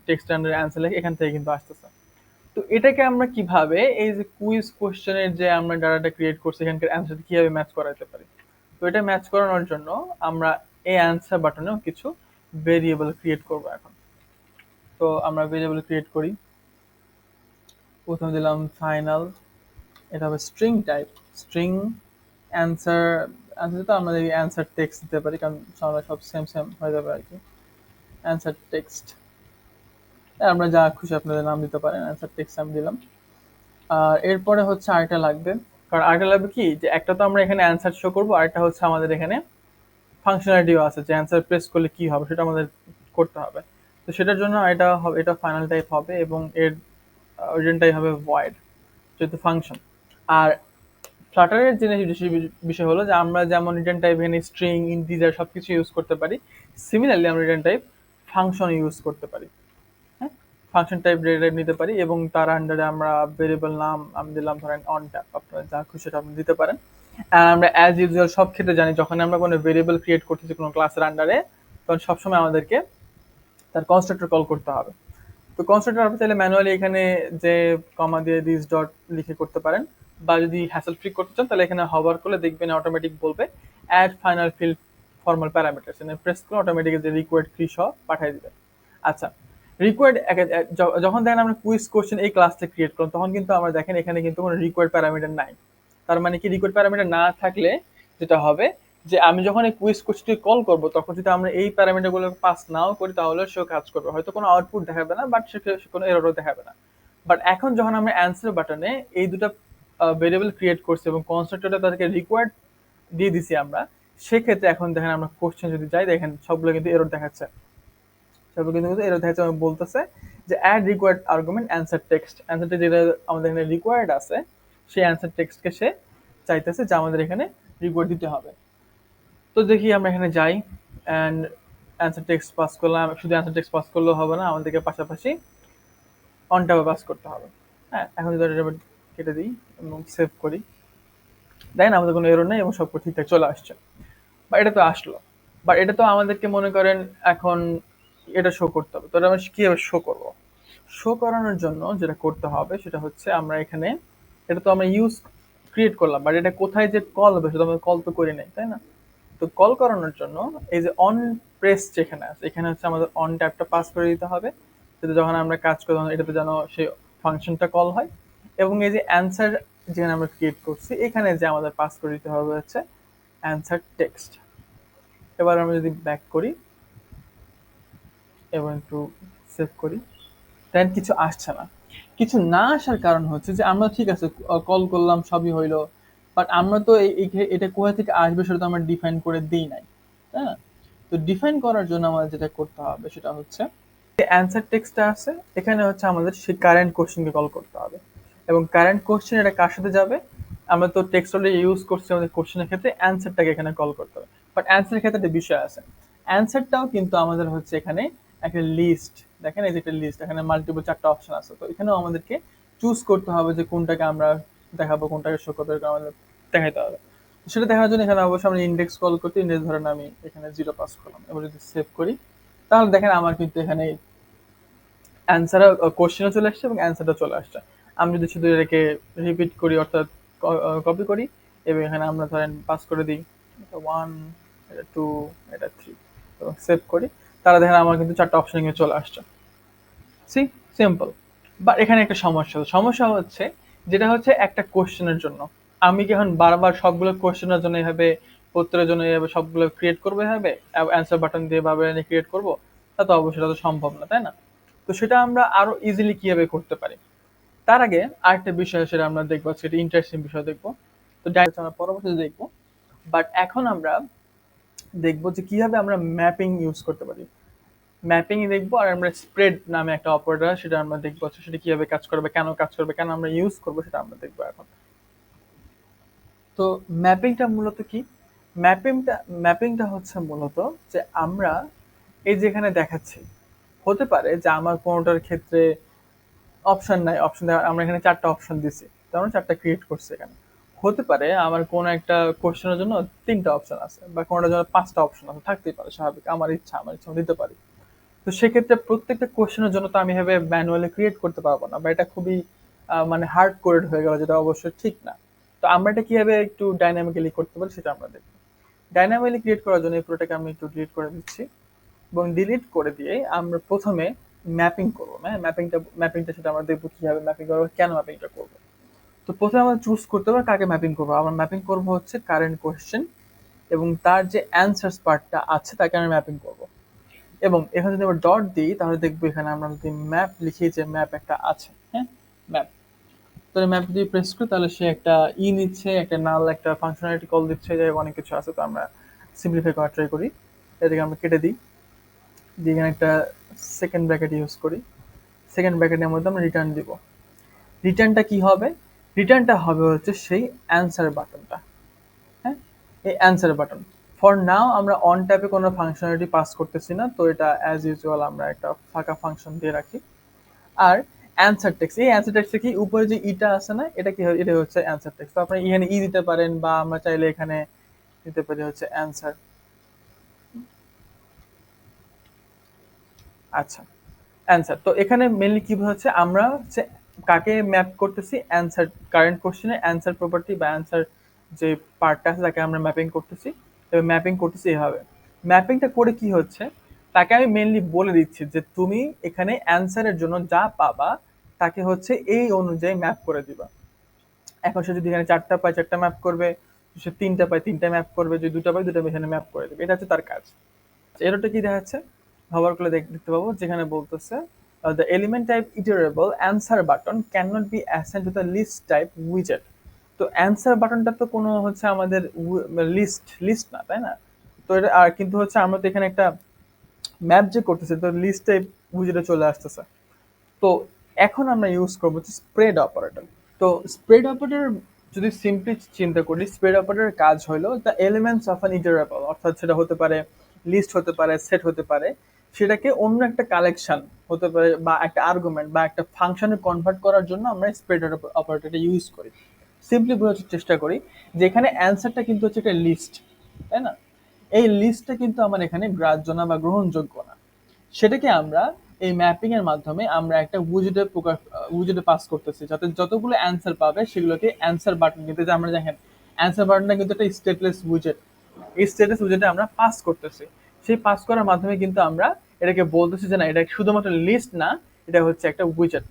টেক্সট আন্ডার অ্যান্সার লেখে, এখান থেকে কিন্তু আসতেছে। তো এটাকে আমরা কিভাবে এই যে কুইজ কোশ্চেনের যে আমরা ডাটাটা ক্রিয়েট করছি এখানকার অ্যান্সার কিভাবে ম্যাচ করাতে পারি? তো এটা ম্যাচ করানোর জন্য আমরা এই অ্যান্সার বাটনেও কিছু ভেরিয়েবল ক্রিয়েট করব এখন। তো আমরা ভেরিয়েবল ক্রিয়েট করি। প্রথমে দিলাম ফাইনাল, এটা হবে string type, string answer. Answer তো আমরা অ্যান্সার টেক্সট দিতে পারি, কারণ আমরা সব সেম সেম হয়ে যাবে আর কি। অ্যান্সার টেক্সট, আমরা যা খুশি আপনাদের নাম দিতে পারেন, অ্যান্সার টেক্সট আমি দিলাম। আর এরপরে হচ্ছে আরেকটা লাগবে, কারণ আরেকটা লাগবে কি, যে একটা তো আমরা এখানে অ্যান্সার শো করবো, আরেকটা হচ্ছে আমাদের এখানে ফাংশনালিটিও আছে, যে অ্যান্সার প্রেস করলে কি হবে সেটা আমাদের করতে হবে। তো সেটার জন্য এটা হবে, এটা ফাইনাল টাইপ হবে এবং এর রিটার্নটাই হবে ভয়েড, যেহেতু ফাংশন। আর ফ্লাটারের জিনিস বিষয় হলো যে আমরা যেমন রিটার্ন টাইপ এখানে স্ট্রিং, ইন্টিজার সবকিছু ইউজ করতে পারি, সিমিলারলি আমরা রিটার্ন টাইপ ফাংশন ইউজ করতে পারি। হ্যাঁ, ফাংশন টাইপ ডেটা টাইপ নিতে পারি এবং তার আন্ডারে আমরা ভেরিয়েবল নাম আমি দিলাম ধরেন অন ট্যাপ, আপনারা যা খুশি সেটা আপনি দিতে পারেন। আর আমরা অ্যাজ ইউজুয়াল সব ক্ষেত্রে জানি যখন আমরা কোনো ভেরিয়েবল ক্রিয়েট করতেছি কোনো ক্লাসের আন্ডারে, তখন সবসময় আমাদেরকে তার কনস্ট্রাক্টর কল করতে হবে। তো কনস্ট্রাক্টর আপনি চাইলে ম্যানুয়ালি এখানে যে কমা দিয়ে দিস ডট লিখে করতে পারেন, বা যদি হ্যাসেল ফ্রি করতে চান তাহলে এখানে হভার করলে দেখবেন অটোমেটিক বলবে add final field formal parameters, এখানে প্রেস করে অটোমেটিক যে রিকোয়ার্ড কি সহ পাঠিয়ে দিবে। আচ্ছা, রিকোয়ার্ড যখন দেখেন আমরা কুইজ কোশ্চেন এই ক্লাসটা ক্রিয়েট করলাম, তখন কিন্তু আমরা দেখেন এখানে কিন্তু কোনো রিকোয়ার্ড প্যারামিটার নাই। তার মানে কি, রিকোয়ার্ড প্যারামিটার না থাকলে যেটা হবে যে আমি যখন এই কুইজ কোশ্চেনটি কল করব, তখন যদি আমরা এই প্যারামিটারগুলো পাস নাও করি তাহলে সে কাজ করবে, হয়তো কোনো আউটপুট দেখাবে না, বাট সে কোনো এররও দেখাবে না। বাট এখন যখন আমরা অ্যান্সার বাটনে এই দুটো ভেরিয়েবল ক্রিয়েট করছি এবং কনস্ট্রাক্টরটা তাদেরকে রিকোয়ার্ড দিয়ে দিছি আমরা, সেক্ষেত্রে এখন দেখেন আমরা কোশ্চেন যদি যাই, দেখেন সবগুলো কিন্তু এরর দেখাচ্ছে। সবগুলো কিন্তু এরর দেখাচ্ছে, আমি বলতেছে যে add required argument answer text, অ্যান্সারটা যেটা আমাদের এখানে রিকোয়ার্ড আছে সেই অ্যান্সার টেক্সটকে সে চাইতেছে যে আমাদের এখানে রিকোয়ার্ড দিতে হবে। তো দেখি আমরা এখানে যাই অ্যান্ড অ্যান্সার টেক্সট পাস করলাম। শুধু অ্যান্সার টেক্সট পাস করলেও হবে না, আমাদেরকে পাশাপাশি অনটাও পাস করতে হবে। হ্যাঁ, এখন যদি এটা কেটে দিই এবং সেভ করি, দেখেন আমাদের কোনো এরর নেই এবং সব ঠিকঠাক চলে আসছে। বা এটা তো আসলো, বাট এটা তো আমাদেরকে মনে করেন এখন এটা শো করতে হবে। তো এটা আমরা কিভাবে শো করবো? শো করানোর জন্য যেটা করতে হবে সেটা হচ্ছে আমরা এখানে, এটা তো আমরা ইউজ ক্রিয়েট করলাম, বাট এটা কোথায় যে কল হবে সেটা আমরা কল তো করি নাই, তাই না? তো কল করানোর জন্য এই যে অন প্রেস যেখানে আছে, এখানে হচ্ছে আমাদের অন ট্যাবটা পাস করে দিতে হবে, যাতে যখন আমরা কাজ করি তখন এটাতে যেন সেই ফাংশনটা কল হয়। এবং এই যে অ্যান্সার যেখানে আমরা ক্রিয়েট করছি, এখানে যে আমাদের পাস করে দিতে হবে হচ্ছে অ্যান্সার টেক্সট। এবার আমরা যদি ব্যাক করি এবং একটু সেভ করি, দেন কিছু আসছে না। কিছু না আসার কারণ হচ্ছে যে আমরা ঠিক আছে কল করলাম, সবই হইলো, বাট আমরা তো এটা কোথা থেকে আসবে সেটা তো আমরা ডিফাইন করে দিই নাই, তাই না? তো ডিফাইন করার জন্য আমাদের যেটা করতে হবে সেটা হচ্ছে অ্যান্সার টেক্সটটা আছে, এখানে হচ্ছে আমাদের সেই কারেন্ট কোশ্চেনকে কল করতে হবে। এবং কারেন্ট কোশ্চেন এটা কার সাথে যাবে? আমরা তো টেক্সট অলরেডি ইউজ করছি আমাদের কোশ্চেনের ক্ষেত্রে, অ্যান্সারটাকে এখানে কল করতে হবে। বাট অ্যান্সারের ক্ষেত্রে একটা বিষয় আছে, অ্যান্সারটাও কিন্তু আমাদের হচ্ছে এখানে একটা লিস্ট। দেখেন এই যে একটা লিস্ট, এখানে মাল্টিপল 4টা অপশন আছে, তো এখানেও আমাদেরকে চুজ করতে হবে যে কোনটাকে আমরা দেখাবো, কোনটাকে শো করতে আমাদের দেখাইতে হবে। সেটা দেখার জন্য এখানে অবশ্যই আমরা ইন্ডেক্স কল করতে, ইন্ডেক্স ধরেন আমি এখানে 0 পাস করলাম। এবার যদি সেভ করি, তাহলে দেখেন আমার কিন্তু এখানে অ্যান্সার কোশ্চেনও চলে আসছে এবং অ্যান্সারটা চলে আসছে। আমি যদি শুধু এটাকে রিপিট করি, অর্থাৎ কপি করি এবং এখানে আমরা ধরেন পাস করে দিই, এটা 1, এটা 2, এটা 3 এবং সেভ করি, তাহলে দেখেন আমার কিন্তু 4টা অপশন এখানে চলে আসছে। C, simple. বাট এখানে একটা সমস্যা হচ্ছে, যেটা হচ্ছে একটা কোশ্চেনের জন্য আমি কি এখন বারবার সবগুলো কোশ্চেনের জন্য এভাবে, উত্তরের জন্য এভাবে সবগুলো ক্রিয়েট করবো এভাবে অ্যান্সার বাটন দিয়ে ভাবে ক্রিয়েট করবো? তা তো অবশ্যই এটা তো সম্ভব না, তাই না? তো সেটা আমরা আরো ইজিলি কিভাবে করতে পারি, তার আগে আরেকটা বিষয় সেটা আমরা দেখবো, সেটা ইন্টারেস্টিং বিষয় দেখবো। তো ডাইরেক্ট আমরা পরবর্তীতে দেখবো। বাট এখন আমরা দেখবো যে কিভাবে আমরা ম্যাপিং ইউজ করতে পারি। ম্যাপিং দেখবো, আর আমরা স্প্রেড নামে একটা অপারেটর সেটা আমরা দেখবো, সেটা কিভাবে কাজ করবে, কেন কাজ করবে, কেন আমরা ইউজ করবো সেটা আমরা দেখবো এখন। তো ম্যাপিংটা মূলত কি? ম্যাপিংটা ম্যাপিংটা হচ্ছে মূলত যে আমরা এই যে এখানে দেখাচ্ছি, হতে পারে যে আমার কোনোটার ক্ষেত্রে অপশন নাই, অপশন আমরা এখানে 4টা অপশন দিছি, তো আমরা 4টা ক্রিয়েট করছি এখানে। হতে পারে আমার কোনো একটা কোশ্চেনের জন্য 3টা অপশন আছে, বা কোনোটার জন্য 5টা অপশন আছে, থাকতেই পারে, স্বাভাবিক, আমার ইচ্ছা দিতে পারি। তো সেক্ষেত্রে প্রত্যেকটা কোশ্চেনের জন্য তো আমি এভাবে ম্যানুয়ালি ক্রিয়েট করতে পারবো না, বা এটা খুবই মানে হার্ড কোডেড হয়ে গেল, যেটা অবশ্যই ঠিক না। তো আমরা এটা কিভাবে একটু ডাইনামিক্যালি করতে পারি সেটা আমরা দেখবো। ডাইনামিক্যালি ক্রিয়েট করার জন্য এই পুরোটাকে আমি একটু ডিলিট করে দিচ্ছি, এবং ডিলিট করে দিয়ে আমরা প্রথমে ম্যাপিং করবো। হ্যাঁ, ম্যাপিংটা সেটা আমরা দেখবো কিভাবে ম্যাপিং করবো, কেন ম্যাপিংটা করবো। তো প্রথমে আমরা চুজ করতে হবে কাকে ম্যাপিং করবো। আমরা ম্যাপিং করবো হচ্ছে কারেন্ট কোশ্চেন, এবং তার যে অ্যান্সার্স পার্টটা আছে তাকে আমরা ম্যাপিং করবো। এবং এখানে যদি আমরা ডট দিই তাহলে দেখবো এখানে আমরা যদি ম্যাপ লিখি যে ম্যাপ একটা আছে, হ্যাঁ, ম্যাপ। তাহলে ম্যাপ যদি প্রেস করি তাহলে সে একটা নিচ্ছে, একটা নাল একটা ফাংশনালিটি কল দিচ্ছে, যাই হোক অনেক কিছু আছে। তো আমরা সিম্পলিফাই করার ট্রাই করি, এটাকে আমরা কেটে দিই, দিয়ে এখানে একটা সেকেন্ড ব্র্যাকেট ইউজ করি। সেকেন্ড ব্র্যাকেটের মধ্যে আমরা রিটার্ন দিব। রিটার্নটা কি হবে? রিটার্নটা হবে হচ্ছে সেই অ্যান্সার বাটনটা। হ্যাঁ, এই অ্যান্সার বাটন। ফর নাও আমরা অন ট্যাপে কোনো ফাংশনালিটি পাস করতেছি না, তো এটা অ্যাজ ইউজুয়াল আমরা একটা ফাঁকা ফাংশন দিয়ে রাখি। আর অ্যান্সার টেক্সট, এই অ্যান্সার টেক্সটে কি উপরে যে ইটা আছে না, এটা কি এটা হচ্ছে অ্যান্সার টেক্সট। তো আপনি এখানে দিতে পারেন, বা আমরা চাইলে এখানে দিতে পারি হচ্ছে অ্যান্সার। আচ্ছা, অ্যান্সার। তো এখানে মেনলি কি হচ্ছে, আমরা হচ্ছে কাকে ম্যাপ করতেছি, অ্যান্সার, কারেন্ট কোশ্চেনের অ্যান্সার প্রপার্টি বা অ্যান্সার যে পার্টটা আছে তাকে আমরা ম্যাপিং করতেছি। তবে ম্যাপিং করতেছি এভাবে। ম্যাপিংটা করে কি হচ্ছে, তাকে আমি মেনলি বলে দিচ্ছি যে তুমি এখানে অ্যান্সারের জন্য যা পাবা তাকে হচ্ছে এই অনুযায়ী ম্যাপ করে দিবা। এখন সে যদি এখানে 4টা পায় 4টা ম্যাপ করবে, সে 3টা পায় 3টা ম্যাপ করবে, যদি 2টা পায় 2টা এখানে ম্যাপ করে দেবে। এটা হচ্ছে তার কাজ। এরোটা কি দেখাচ্ছে, hover করলে দেখতে পাবো যেখানে বলতেছে the element type iterable answer button cannot be assigned to the list type widget। তো অ্যান্সার বাটনটা তো কোনো হচ্ছে আমাদের লিস্ট না, তাই না? তো এটা আর কিন্তু হচ্ছে আমরা তো এখানে একটা ম্যাপ যে করতেছি, তো লিস্ট টাইপ উইজেটে চলে আসতেছে। তো এখন আমরা ইউজ করবো হচ্ছে স্প্রেড অপারেটর। তো স্প্রেড অপারেটর যদি সিম্পলি চিন্তা করি, স্প্রেড অপারেটরের কাজ হলো দ্য এলিমেন্টস অফ অ্যান ইটারেবল, অর্থাৎ সেটা হতে পারে লিস্ট, হতে পারে সেট, হতে পারে সেটাকে অন্য একটা কালেকশন হতে পারে, বা একটা আর্গুমেন্ট বা একটা ফাংশনে কনভার্ট করার জন্য আমরা স্প্রেড অপারেটরটা ইউজ করি। সিম্পলি বোঝার চেষ্টা করি যে এখানে অ্যান্সারটা কিন্তু হচ্ছে একটা লিস্ট, তাই না? এই লিস্টটা কিন্তু আমার এখানে গ্রাহ্য না বা গ্রহণযোগ্য না। সেটাকে আমরা এই ম্যাপিং এর মাধ্যমে আমরা একটা উইজেটে পাস করতেছি, যাতে যতগুলো অ্যান্সার পাবে সেগুলোকে অ্যান্সার বাটন, কিন্তু যে আমরা দেখেন অ্যান্সার বাটনটা কিন্তু একটা স্টেটলেস উইজেট, এই স্টেটাস উইজেটে আমরা পাস করতেছি। সেই পাস করার মাধ্যমে কিন্তু আমরা এটাকে বলতেছি যে না, এটা শুধুমাত্র লিস্ট না, এটা হচ্ছে একটা উইজেট।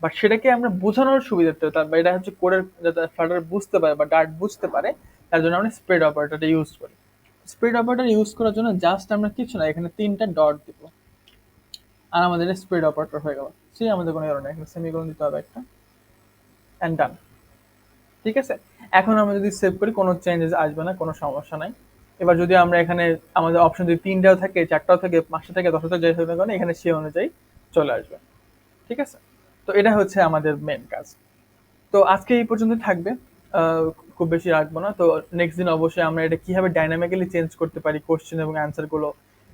বাট সেটাকে আমরা বোঝানোর সুবিধার্থে, বা এটা হচ্ছে কোডের যাতে ফ্লাটার বুঝতে পারে বা ডার্ট বুঝতে পারে, তার জন্য আমরা স্প্রেড অপারেটরটা ইউজ করি। স্প্রেড অপারেটর ইউজ করার জন্য জাস্ট আমরা কিছু না, এখানে 3টা ডট দিব, আর আমাদের স্প্রেড অপারেটর হয়ে গেল। সেই আমাদের কোনো এরর নেই, এখানে সেমিকোলন দিতে হবে একটা, এন্ড ডান। ঠিক আছে, এখন আমরা যদি সেভ করি কোনো চেঞ্জেস আসবে না, কোনো সমস্যা নাই। এবার যদি আমরা এখানে আমাদের অপশন যদি 3টাও থাকে, 4টাও থাকে, 5টা থাকে, 10টা যাই থাকে না কেন, এখানে সেই অনুযায়ী চলে আসবে। ঠিক আছে, তো এটা হচ্ছে আমাদের মেন কাজ। তো আজকে এই পর্যন্ত থাকবে, আহ, খুব বেশি রাখবো না। তো নেক্সট দিন অবশ্যই আমরা এটা কিভাবে ডাইনামিক্যালি চেঞ্জ করতে পারি কোশ্চেন এবং অ্যান্সার গুলো,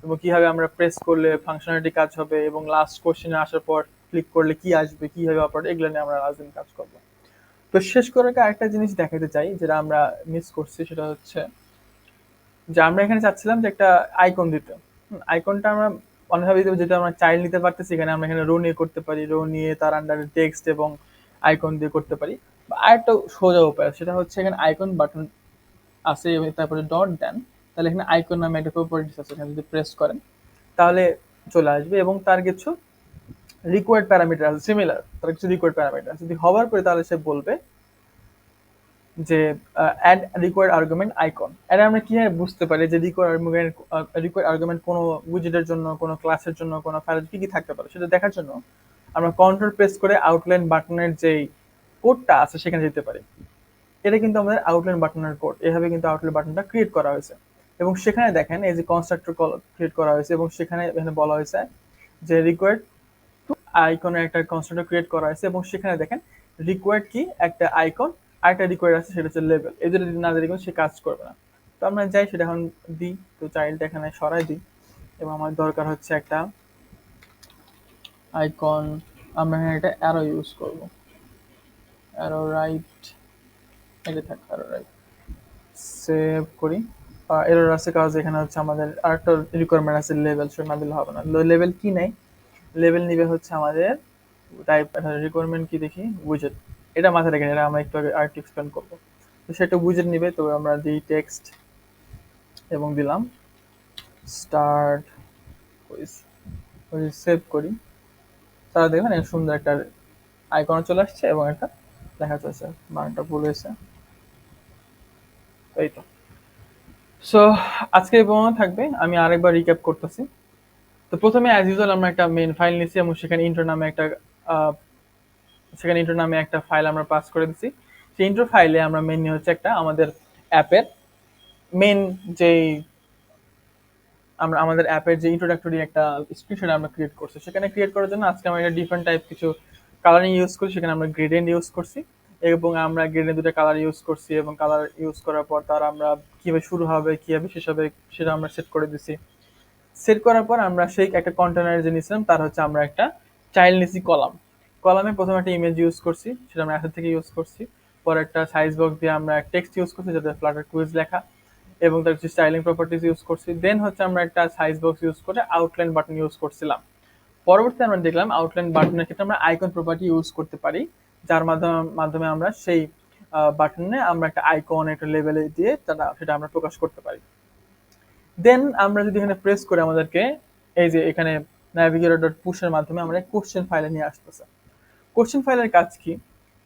এবং কিভাবে আমরা প্রেস করলে ফাংশনালিটি কাজ হবে, এবং লাস্ট কোশ্চেনে আসার পর ক্লিক করলে কি আসবে, কিভাবে অপারেট, এগুলো নিয়ে আমরা লাস্ট দিন কাজ করবো। তো শেষ করে আরেকটা জিনিস দেখাতে চাই যেটা আমরা মিস করছি, সেটা হচ্ছে যে আমরা এখানে চাচ্ছিলাম যে একটা আইকন দিতে। আইকনটা আমরা অনেকভাবে যেটা আমরা চাইল্ড নিতে পারতেছি, এখানে আমরা এখানে রো নিয়ে করতে পারি, রো নিয়ে তার আন্ডারে টেক্সট এবং আইকন দিয়ে করতে পারি। বা আরেকটা সোজা উপায় আছে, সেটা হচ্ছে এখানে আইকন বাটন আছে এবং তারপরে ডট দেন, তাহলে এখানে আইকন নামে একটা প্রপার্টিস আছে, এখানে যদি প্রেস করেন তাহলে চলে আসবে, এবং তার কিছু রিকোয়ার্ড প্যারামিটার আছে, সিমিলার তার কিছু রিকোয়ার্ড প্যারামিটার আছে। যদি হভার করে তাহলে সে বলবে যে অ্যাড রিকোয়ার্ড আর্গুমেন্ট আইকন। এটা আমরা কিভাবে বুঝতে পারি যে রিকোয়ার্ড আর্গুমেন্ট কোনো উইজেটের জন্য, কোনো ক্লাসের জন্য, কোনো ফাইলের কি কি থাকতে পারে সেটা দেখার জন্য আমরা কন্ট্রোল প্রেস করে আউটলাইন বাটনের যেই কোডটা আছে সেখানে যেতে পারি। এটা কিন্তু আমাদের আউটলাইন বাটনের কোড, এভাবে কিন্তু আউটলাইন বাটনটা ক্রিয়েট করা হয়েছে। এবং সেখানে দেখেন এই যে কনস্ট্রাক্টর ক্রিয়েট করা হয়েছে, এবং সেখানে এখানে বলা হয়েছে যে রিকোয়ার্ড আইকনের একটা কনস্ট্রাক্টর ক্রিয়েট করা হয়েছে, এবং সেখানে দেখেন রিকোয়ার্ড কি একটা আইকন আরেকটা রিকোয়ার আছে, সেটা হচ্ছে লেভেল। এই দুটো যদি না দিলে কিন্তু সে কাজ করবে না। তো আমরা যাই সেটা এখন দিই। তো চাইল্ডটা এখানে সরাই দিই, এবং আমার দরকার হচ্ছে একটা আইকন। আমরা এখানে একটা অ্যারো ইউজ করব, অ্যারো রাইট, এটা থাক অ্যারো রাইট। সেভ করি। এরর আছে কাজ, এখানে হচ্ছে আমাদের আরেকটা রিকোয়ারমেন্ট আছে লেভেল, সেটা না দিলে হবে না। লেভেল কি নেই, লেভেল নিবে হচ্ছে আমাদের টাইপ রিকোয়ারমেন্ট কি দেখি, উইজেট। এটা মাথায় রেখে, এটা আমরা একটু আগে আরেকটু এক্সপ্লেন করবো। তো সেটা উইজেট নিবে, তো আমরা দিই টেক্সট এবং দিলাম স্টার্ট কুইজ। সেভ করি, তারা দেখবেন এর সুন্দর একটা আইকন চলে আসছে এবং একটা দেখা যাচ্ছে। বানানটা ভুল হয়েছে, এই তো। সো আজকে এই পর্যন্ত থাকবে, আমি আরেকবার রিক্যাপ করতেছি। তো প্রথমে অ্যাজ ইউজুয়াল আমরা একটা মেন ফাইল নিছি, এবং সেখানে ইন্ট্রো নামে একটা ফাইল আমরা পাস করে দিছি। সেই ইন্ট্রো ফাইলে আমরা মেনলি হচ্ছে একটা আমাদের অ্যাপের মেন যেই আমাদের অ্যাপের যে ইন্ট্রোডাক্টরি একটা স্ক্রিন, সেটা আমরা ক্রিয়েট করছি। সেখানে ক্রিয়েট করার জন্য আজকে আমরা একটা ডিফারেন্ট টাইপ কিছু কালারিং ইউজ করি। সেখানে আমরা গ্রেডিয়েন্ট ইউজ করছি, এবং আমরা গ্রেডিয়েন্ট দুটো কালার ইউজ করছি, এবং কালার ইউজ করার পর তার আমরা কিভাবে শুরু হবে কিভাবে শেষ হবে সেটা আমরা সেট করে দিছি। সেট করার পর আমরা সেই একটা কন্টেনার যে নিয়েছিলাম, তার হচ্ছে আমরা একটা চাইল্ড নিছি কলাম। কলামে প্রথমে একটা ইমেজ ইউজ করছি, সেটা আমরা অ্যাসেট থেকে ইউজ করছি। পরে একটা সাইজ বক্স দিয়ে আমরা টেক্সট ইউজ করছি, যাতে ফ্লাটার কুইজ লেখা, এবং তার কিছু স্টাইলিং প্রপার্টিজ ইউজ করছি। দেন হচ্ছে আমরা একটা সাইজ বক্স ইউজ করে আউটলাইন বাটন ইউজ করছিলাম। পরবর্তীতে আমরা দেখলাম আউটলাইন বাটনের ক্ষেত্রে আমরা আইকন প্রপার্টি ইউজ করতে পারি, যার মাধ্যমে আমরা সেই বাটনে আমরা একটা আইকন একটা লেভেলে দিয়ে সেটা আমরা প্রকাশ করতে পারি। দেন আমরা যদি এখানে প্রেস করে আমাদেরকে এই যে এখানে ন্যাভিগেটর ডট পুশের মাধ্যমে আমরা কোশ্চেন ফাইলে নিয়ে আসতেছে। কোশ্চেন ফাইলের কাজ কি?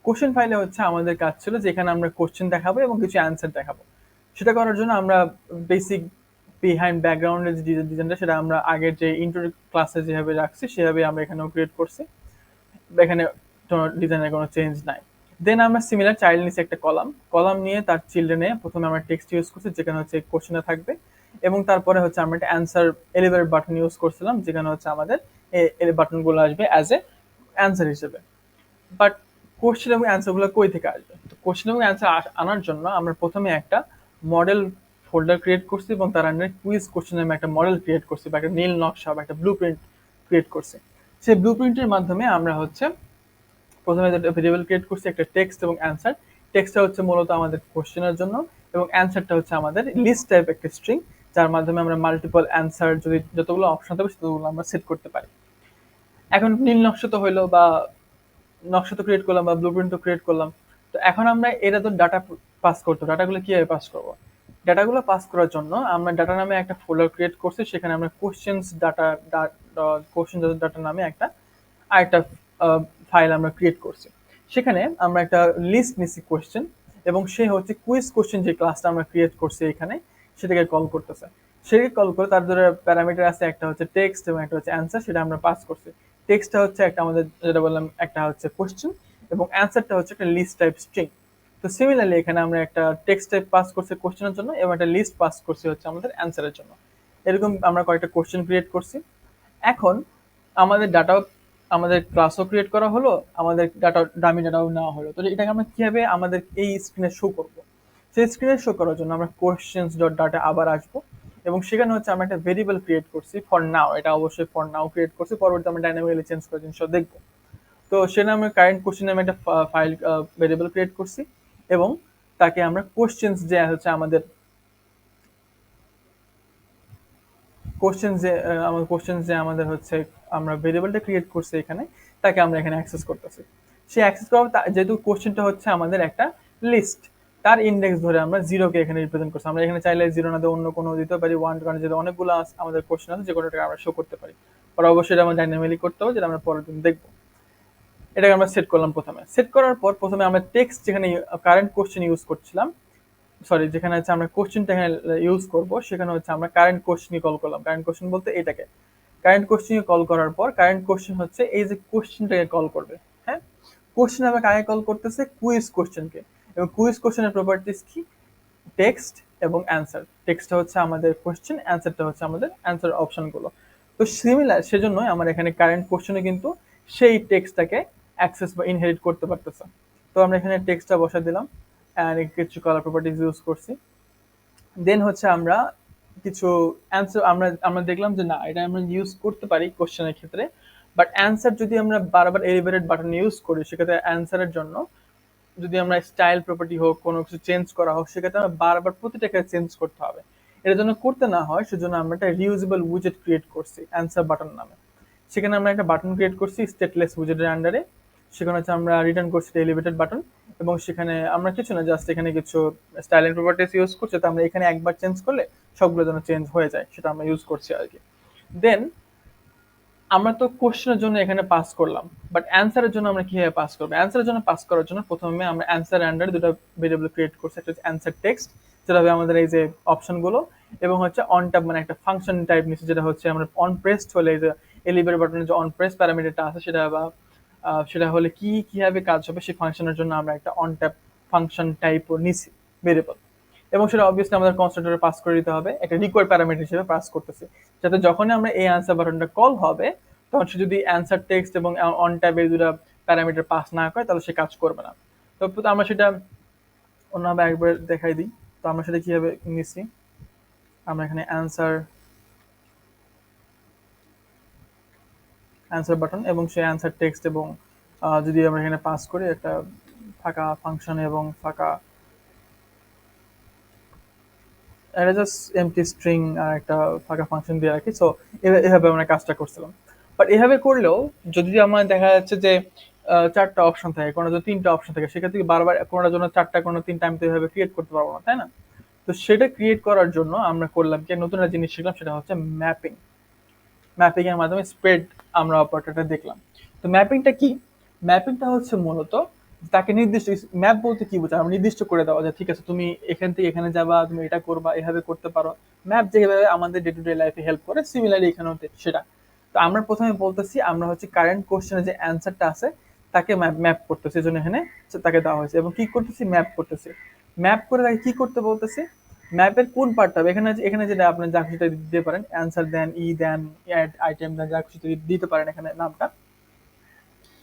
কোশ্চেন ফাইলে হচ্ছে আমাদের কাজ ছিল যে এখানে আমরা কোশ্চেন দেখাবো এবং কিছু অ্যান্সার দেখাবো। সেটা করার জন্য আমরা বেসিক বিহাইন্ড ব্যাকগ্রাউন্ডের যে ডিজাইনটা, সেটা আমরা আগের যে ইন্ট্রো ক্লাসে যেভাবে রাখছি সেভাবে আমরা এখানেও ক্রিয়েট করছি। এখানে ডিজাইনের কোনো চেঞ্জ নাই। দেন আমরা সিমিলার চাইল্ড নিচে একটা কলাম কলাম নিয়ে তার চিলড্রেনে প্রথমে আমরা টেক্সট ইউজ করছি, যেখানে হচ্ছে কোশ্চেনে থাকবে, এবং তারপরে হচ্ছে আমরা একটা অ্যান্সার এলিভেট বাটন ইউজ করছিলাম, যেখানে হচ্ছে আমাদের এই বাটনগুলো আসবে অ্যাজ এ অ্যান্সার হিসেবে। বাট কোশ্চেন এবং অ্যান্সারগুলো কই থেকে আসবে? তো কোশ্চেন এবং অ্যান্সার আনার জন্য আমরা প্রথমে একটা মডেল ফোল্ডার ক্রিয়েট করছি, এবং তার আন্ডারে কুইজ কোশ্চেন নামে একটা মডেল ক্রিয়েট করছি, বা একটা নীল নকশা বা একটা ব্লু প্রিন্ট ক্রিয়েট করছি। সেই ব্লু প্রিন্টের মাধ্যমে আমরা হচ্ছে প্রথমে ভেরিয়েবল ক্রিয়েট করছি, একটা টেক্সট এবং অ্যান্সার। টেক্সটটা হচ্ছে মূলত আমাদের কোশ্চেনের জন্য, এবং অ্যান্সারটা হচ্ছে আমাদের লিস্ট টাইপ একটা স্ট্রিং, যার মাধ্যমে আমরা মাল্টিপল অ্যান্সার যদি যতগুলো অপশন থাকবে ততগুলো আমরা সেট করতে পারি। এখন নীল নকশা তো হইলো, বা নকশা তো ক্রিয়েট করলাম, বা ব্লু প্রিন্ট তো ক্রিয়েট করলাম। তো এখন আমরা এটা তো ডাটা পাস করতে, ডাটাগুলো কিভাবে পাস করবো? ডাটাগুলো পাস করার জন্য আমরা ডাটা নামে একটা ফোল্ডার ক্রিয়েট করছি, সেখানে আমরা কোশ্চেন্স ডাটা কোশ্চেন ডাটা নামে আরেকটা ফাইল আমরা ক্রিয়েট করছি। সেখানে আমরা একটা লিস্ট নিচ্ছি কোশ্চেন, এবং সে হচ্ছে কুইজ কোশ্চেন যে ক্লাসটা আমরা ক্রিয়েট করছি এখানে, সেটাকে কল করতেছে। সেটাকে কল করে তার ধরে প্যারামিটার আছে, একটা হচ্ছে টেক্সট এবং একটা হচ্ছে অ্যান্সার, সেটা আমরা পাস করছি। টেক্সটটা হচ্ছে একটা আমাদের যেটা বললাম একটা হচ্ছে কোশ্চেন, এবং অ্যান্সারটা হচ্ছে একটা লিস্ট টাইপ স্ট্রিং। তো সিমিলারলি এখানে আমরা একটা টেক্সট টাইপ পাস করছি কোশ্চেনের জন্য, এবং একটা লিস্ট পাস করছি হচ্ছে আমাদের অ্যান্সারের জন্য। এরকম আমরা কয়েকটা কোশ্চেন ক্রিয়েট করছি। এখন আমাদের ডাটা, আমাদের ক্লাসও ক্রিয়েট করা হলো, আমাদের ডাটা ডামি ডাটাও নেওয়া হলো। তো এটাকে আমরা কিভাবে আমাদের এই স্ক্রিনে শো করব? সেই স্ক্রিনে শো করার জন্য আমরা কোশ্চেন্স ডট ডাটা আবার আসবো, এবং সেখানে হচ্ছে আমরা একটা ভেরিয়েবল ক্রিয়েট করছি ফর নাও, এটা অবশ্যই ফর নাও ক্রিয়েট করছি, পরবর্তী আমরা ডাইনামিক্যালি চেঞ্জ করে জিনিসটা দেখবো। তো সেটা আমরা কারেন্ট কোশ্চেন নামে একটা ফাইল ভেরিয়েবল ক্রিয়েট করছি, এবং তাকে আমরা কোশ্চেন্স যে হচ্ছে আমাদের কোশ্চেন যে আমাদের হচ্ছে আমরা ভেরিয়েবলটা ক্রিয়েট করছি এখানে, তাকে আমরা এখানে অ্যাক্সেস করতেছি। সেই অ্যাক্সেস করার যেহেতু কোশ্চেনটা হচ্ছে আমাদের একটা লিস্ট, তার ইন্ডেক্স ধরে আমরা জিরোকে এখানে রিপ্রেজেন্ট করছি। আমরা এখানে চাইলে জিরো না দিয়ে অন্য কোনো দিতে পারি, ওয়ান, কারণ যেহেতু অনেকগুলো আমাদের কোশ্চেন আছে, যে কোনোটাকে আমরা শো করতে পারি। পরে অবশ্যই এটা আমরা ডাইনামিক্যালি করতে হবে, যেটা আমরা পরের দিন দেখবো। এটাকে আমরা সেট করলাম। প্রথমে সেট করার পর প্রথমে আমরা টেক্সট যেখানে কারেন্ট কোশ্চেন ইউজ করছিলাম, সরি যেখানে হচ্ছে আমরা কোশ্চেনটা এখানে ইউজ করব, সেখানে হচ্ছে আমরা কারেন্ট কোশ্চেন কল করলাম। কারেন্ট কোশ্চেন বলতে এটাকে কারেন্ট কোশ্চেন কল করার পর কারেন্ট কোশ্চেন হচ্ছে এই যে কোশ্চেনটাকে কল করবে। হ্যাঁ, কোশ্চেন আমরা কাকে কল করতেছে? কুইজ কোশ্চেনকে। এবং কুইজ কোশ্চেনের প্রপার্টিস কি? টেক্সট এবং অ্যান্সার। টেক্সটটা হচ্ছে আমাদের কোশ্চেন, অ্যান্সারটা হচ্ছে আমাদের অ্যান্সার অপশনগুলো। তো সিমিলার সেজন্যই আমার এখানে কারেন্ট কোশ্চেনে কিন্তু সেই টেক্সটটাকে অ্যাক্সেস বা ইনহেরিট করতে পারতেছে। তো আমরা এখানে টেক্সটটা বসা দিলাম অ্যান্ড কিছু কালার প্রপার্টিজ ইউজ করছি। দেন হচ্ছে আমরা কিছু অ্যান্সার আমরা আমরা দেখলাম যে না এটা আমরা ইউজ করতে পারি কোশ্চেনের ক্ষেত্রে, বাট অ্যান্সার যদি আমরা বারবার এলিভেটেড বাটন ইউজ করি সেক্ষেত্রে অ্যান্সারের জন্য যদি আমরা স্টাইল প্রপার্টি হোক কোনো কিছু চেঞ্জ করা হোক সেক্ষেত্রে আমরা বারবার প্রতিটাকে চেঞ্জ করতে হবে। এর জন্য করতে না হয় সেজন্য আমরা একটা রিউজেবল উইজেট ক্রিয়েট করছি অ্যান্সার বাটন নামে। সেখানে আমরা একটা বাটন ক্রিয়েট করছি স্টেটলেস উইজেটের আন্ডারে। সেখানে হচ্ছে আমরা রিটার্ন করছি এলিভেটেড বাটন, এবং সেখানে আমরা কিছু না জাস্ট এখানে কিছু স্টাইল এন্ড প্রপার্টিস ইউজ করছি, তো আমরা এখানে একবার চেঞ্জ করলে সবগুলো যেন চেঞ্জ হয়ে যায় সেটা আমরা ইউজ করছি আর কি। দেন আমরা তো কোশ্চেনের জন্য এখানে পাস করলাম, বাট অ্যান্সারের জন্য আমরা কিভাবে পাস করবো? অ্যান্সারের জন্য পাস করার জন্য প্রথমে আমরা অ্যান্সার আন্ডারে দুটো ভেরিয়েবল ক্রিয়েট করছি, একটা হচ্ছে অ্যান্সার টেক্সট যেটা হবে আমাদের এই যে অপশনগুলো, এবং হচ্ছে অন ট্যাব মানে একটা ফাংশন টাইপ নিচ্ছে যেটা হচ্ছে আমরা অন প্রেসড হলে এই যে এলিভেটর বাটনের যে অন প্রেস প্যারামিটারটা আছে সেটা বা সেটা হলে কি কিভাবে কাজ হবে সেই ফাংশনের জন্য আমরা একটা অন ট্যাব ফাংশন টাইপও নিছি ভেরিয়েবল, এবং সেটা অবভিয়াসলি আমাদের কনস্ট্রাক্টরে পাস করে দিতে হবে, একটা রিকোয়ার্ড প্যারামিটার হিসেবে পাস করতেছি, যাতে যখনই আমরা এই অ্যান্সার বাটনটা কল হবে তখন সে যদি অ্যান্সার টেক্সট এবং অন ট্যাবে দুটো প্যারামিটার পাস না করে তাহলে সে কাজ করবে না। তো আমরা সেটা অন্যভাবে একবার দেখাই দিই। তো আমরা সেটা কিভাবে নিচ্ছি, আমরা এখানে অ্যান্সার বাটন এবং সেই অ্যান্সার টেক্সট, এবং যদি আমরা এখানে পাস করি একটা ফাঁকা ফাংশন এবং ফাঁকা এটা জাস্ট এমটি স্ট্রিং আর একটা ফাঁকা ফাংশন দিয়ে রাখি। সো এভাবে আমরা কাজটা করছিলাম। বাট এভাবে করলেও যদি আমার দেখা যাচ্ছে যে চারটা অপশন থাকে, কোনো যদি তিনটা অপশন থাকে, সেক্ষেত্রে বারবার কোনোটার জন্য চারটা কোনো তিনটা আমি তো এভাবে ক্রিয়েট করতে পারবো না, তাই না? তো সেটা ক্রিয়েট করার জন্য আমরা করলাম কি, নতুন একটা জিনিস শিখলাম, সেটা হচ্ছে ম্যাপিং। ম্যাপিং এর মাধ্যমে স্প্রেড আমরা অপারেটরটা দেখলাম। তো ম্যাপিংটা কি? ম্যাপিংটা হচ্ছে মূলত তাকে নির্দিষ্ট, ম্যাপ বলতে কি বোঝায়, আমরা নির্দিষ্ট করে দেওয়া যে ঠিক আছে তুমি এখান থেকে এখানে যাবা, তুমি এটা করবা, এভাবে করতে পারো। ম্যাপ যেভাবে আমাদের ডে টু ডে লাইফে হেল্প করে সিমিলারলি এখানেও সেটা। তো আমরা প্রথমে বলতেছি আমরা হচ্ছে কারেন্ট কোশ্চেনে যে অ্যান্সারটা আছে তাকে ম্যাপ ম্যাপ করতেছি, এই জন্য এখানে তাকে দেওয়া হয়েছে, এবং কি করতেছি ম্যাপ করতেছি। ম্যাপ করে তাকে কি করতে বলতেছি, ম্যাপের কোন পার্টটা হবে, এখানে এখানে যেটা আপনি যা খুশি দিতে পারেন, অ্যান্সার দেন, দেন, অ্যাড আইটেম দেন, যা খুশি দিতে পারেন এখানে নামটা।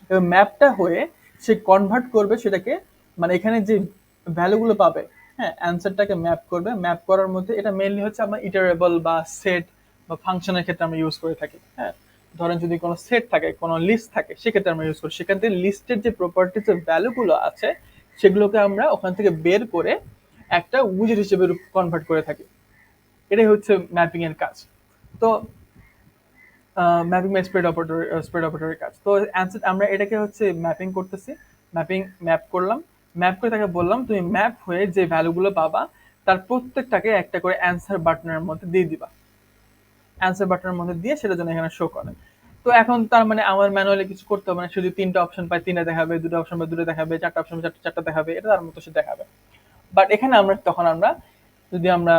এবং ম্যাপটা হয়ে সে কনভার্ট করবে সেটাকে, মানে এখানে যে ভ্যালুগুলো পাবে, হ্যাঁ অ্যান্সারটাকে ম্যাপ করবে। ম্যাপ করার মধ্যে এটা মেইনলি হচ্ছে আমরা ইটারেবল বা সেট বা ফাংশনের ক্ষেত্রে আমরা ইউজ করে থাকি। হ্যাঁ, ধরেন যদি কোনো সেট থাকে, কোনো লিস্ট থাকে, সেক্ষেত্রে আমরা ইউজ করি। সেখান থেকে লিস্টের যে প্রপার্টিজের ভ্যালুগুলো আছে সেগুলোকে আমরা ওখান থেকে বের করে একটা উইজেট হিসেবে কনভার্ট করে থাকি। এটাই হচ্ছে ম্যাপিং এর কাজ। তো ম্যাপিং বা স্প্রেড অপারেটরের কাজ। তো অ্যান্সার আমরা এটাকে হচ্ছে ম্যাপিং করতেছি, ম্যাপ করলাম, ম্যাপ করে তাকে বললাম তুমি ম্যাপ হয়ে যে ভ্যালুগুলো পাবা তার প্রত্যেকটাকে একটা করে অ্যান্সার বাটনের মধ্যে দিয়ে দিবা, অ্যান্সার বাটনের মধ্যে দিয়ে সেটা যেন এখানে শো করে। তো এখন তার মানে আমার ম্যানুয়ালি কিছু করতে হবে না, সে যদি তিনটা অপশন পায় তিনটা দেখাবে, দুটো অপশন পায় দুটো দেখাবে, চারটা অপশন চারটা চারটা দেখাবে, এটা তার মতো সে দেখাবে। বাট এখানে আমরা তখন আমরা যদি আমরা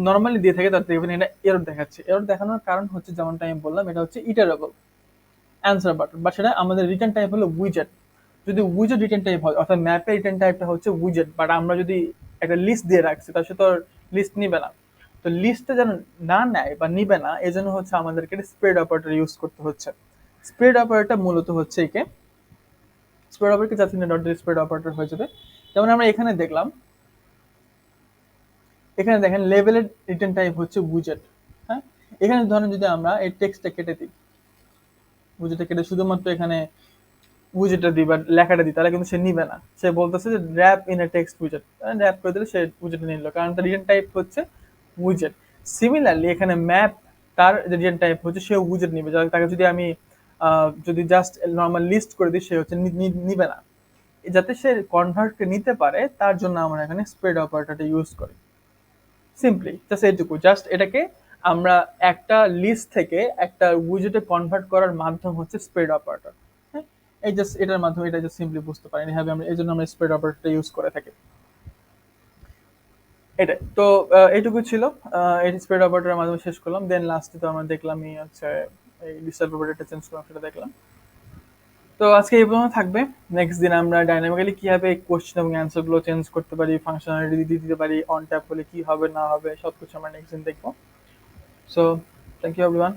নর্মালি দিয়ে থাকি তাহলে দেখবেন এটা এরর দেখাচ্ছে। এরর দেখানোর কারণ হচ্ছে যেমনটা আমি বললাম এটা হচ্ছে ইটারেবল অ্যান্সার বাটন, বা সেটা আমাদের রিটার্ন টাইপ হলো উইজেট। যদি উইজেট রিটার্ন টাইপ হয়, অর্থাৎ ম্যাপের রিটার্ন টাইপটা হচ্ছে উইজেট, বাট আমরা যদি একটা লিস্ট দিয়ে রাখছি তাহলে সে তো লিস্ট নিবে না। তো লিস্টটা যেন না নেয় বা নিবে না, এই জন্য হচ্ছে আমাদেরকে স্প্রেড অপারেটর ইউজ করতে হচ্ছে। স্প্রেড অপারেটর মূলত হচ্ছে একে স্প্রেড অপারেটর যাতে ডট স্প্রেড অপারেটর হয়ে যাবে। যেমন আমরা এখানে দেখলাম, এখানে দেখেন লেভেলের রিটার্ন টাইপ হচ্ছে উইজেট। হ্যাঁ, এখানে ধরেন যদি আমরা এই টেক্সটটা কেটে দিই, উইজেটটা কেটে শুধুমাত্র এখানে উইজেটটা দিই বা লেখাটা দিই, তাহলে কিন্তু সে নিবে না। সে বলতেছে যে র্যাপ ইন এ টেক্সট উইজেট, র্যাপ করে দিলে সে উইজেট নিল, কারণ তার রিটার্ন টাইপ হচ্ছে উইজেট। সিমিলারলি এখানে ম্যাপ তার যে রিটার্ন টাইপ হচ্ছে সে উইজেট নিবে, তাকে যদি আমি যদি জাস্ট নর্মাল লিস্ট করে দিই সে হচ্ছে নিবে না। যাতে সে কনভার্টকে নিতে পারে তার জন্য আমরা এখানে স্প্রেড অপারেটরটা ইউজ করি। সিম্পলি জাস্ট এইটুকু, জাস্ট এটাকে আমরা একটা লিস্ট থেকে একটা উইজেটে কনভার্ট করার মাধ্যম হচ্ছে স্প্রেড অপারেটর। হ্যাঁ, এই জাস্ট এটার মাধ্যমে এটা জাস্ট সিম্পলি বুঝতে পারেন, এইভাবে আমরা এই জন্য আমরা স্প্রেড অপারেটরটা ইউজ করে থাকি। এটাই তো, এইটুকু ছিল। এই স্প্রেড অপারেটরের মাধ্যমে শেষ করলাম। দেন লাস্টে তো আমরা দেখলাম হচ্ছে এই ডিজিটাল প্রপার্টিটা চেঞ্জ করলাম, সেটা দেখলাম। তো আজকে এই পর্যন্ত থাকবে। নেক্সট দিন আমরা ডাইনামিক্যালি কিভাবে কোশ্চেন এবং অ্যান্সার গুলো চেঞ্জ করতে পারি, ফাংশনালিটি দিতে পারি, অন ট্যাপ হলে কি হবে না হবে সবকিছু আমরা নেক্সট দিন দেখবো। So thank you everyone.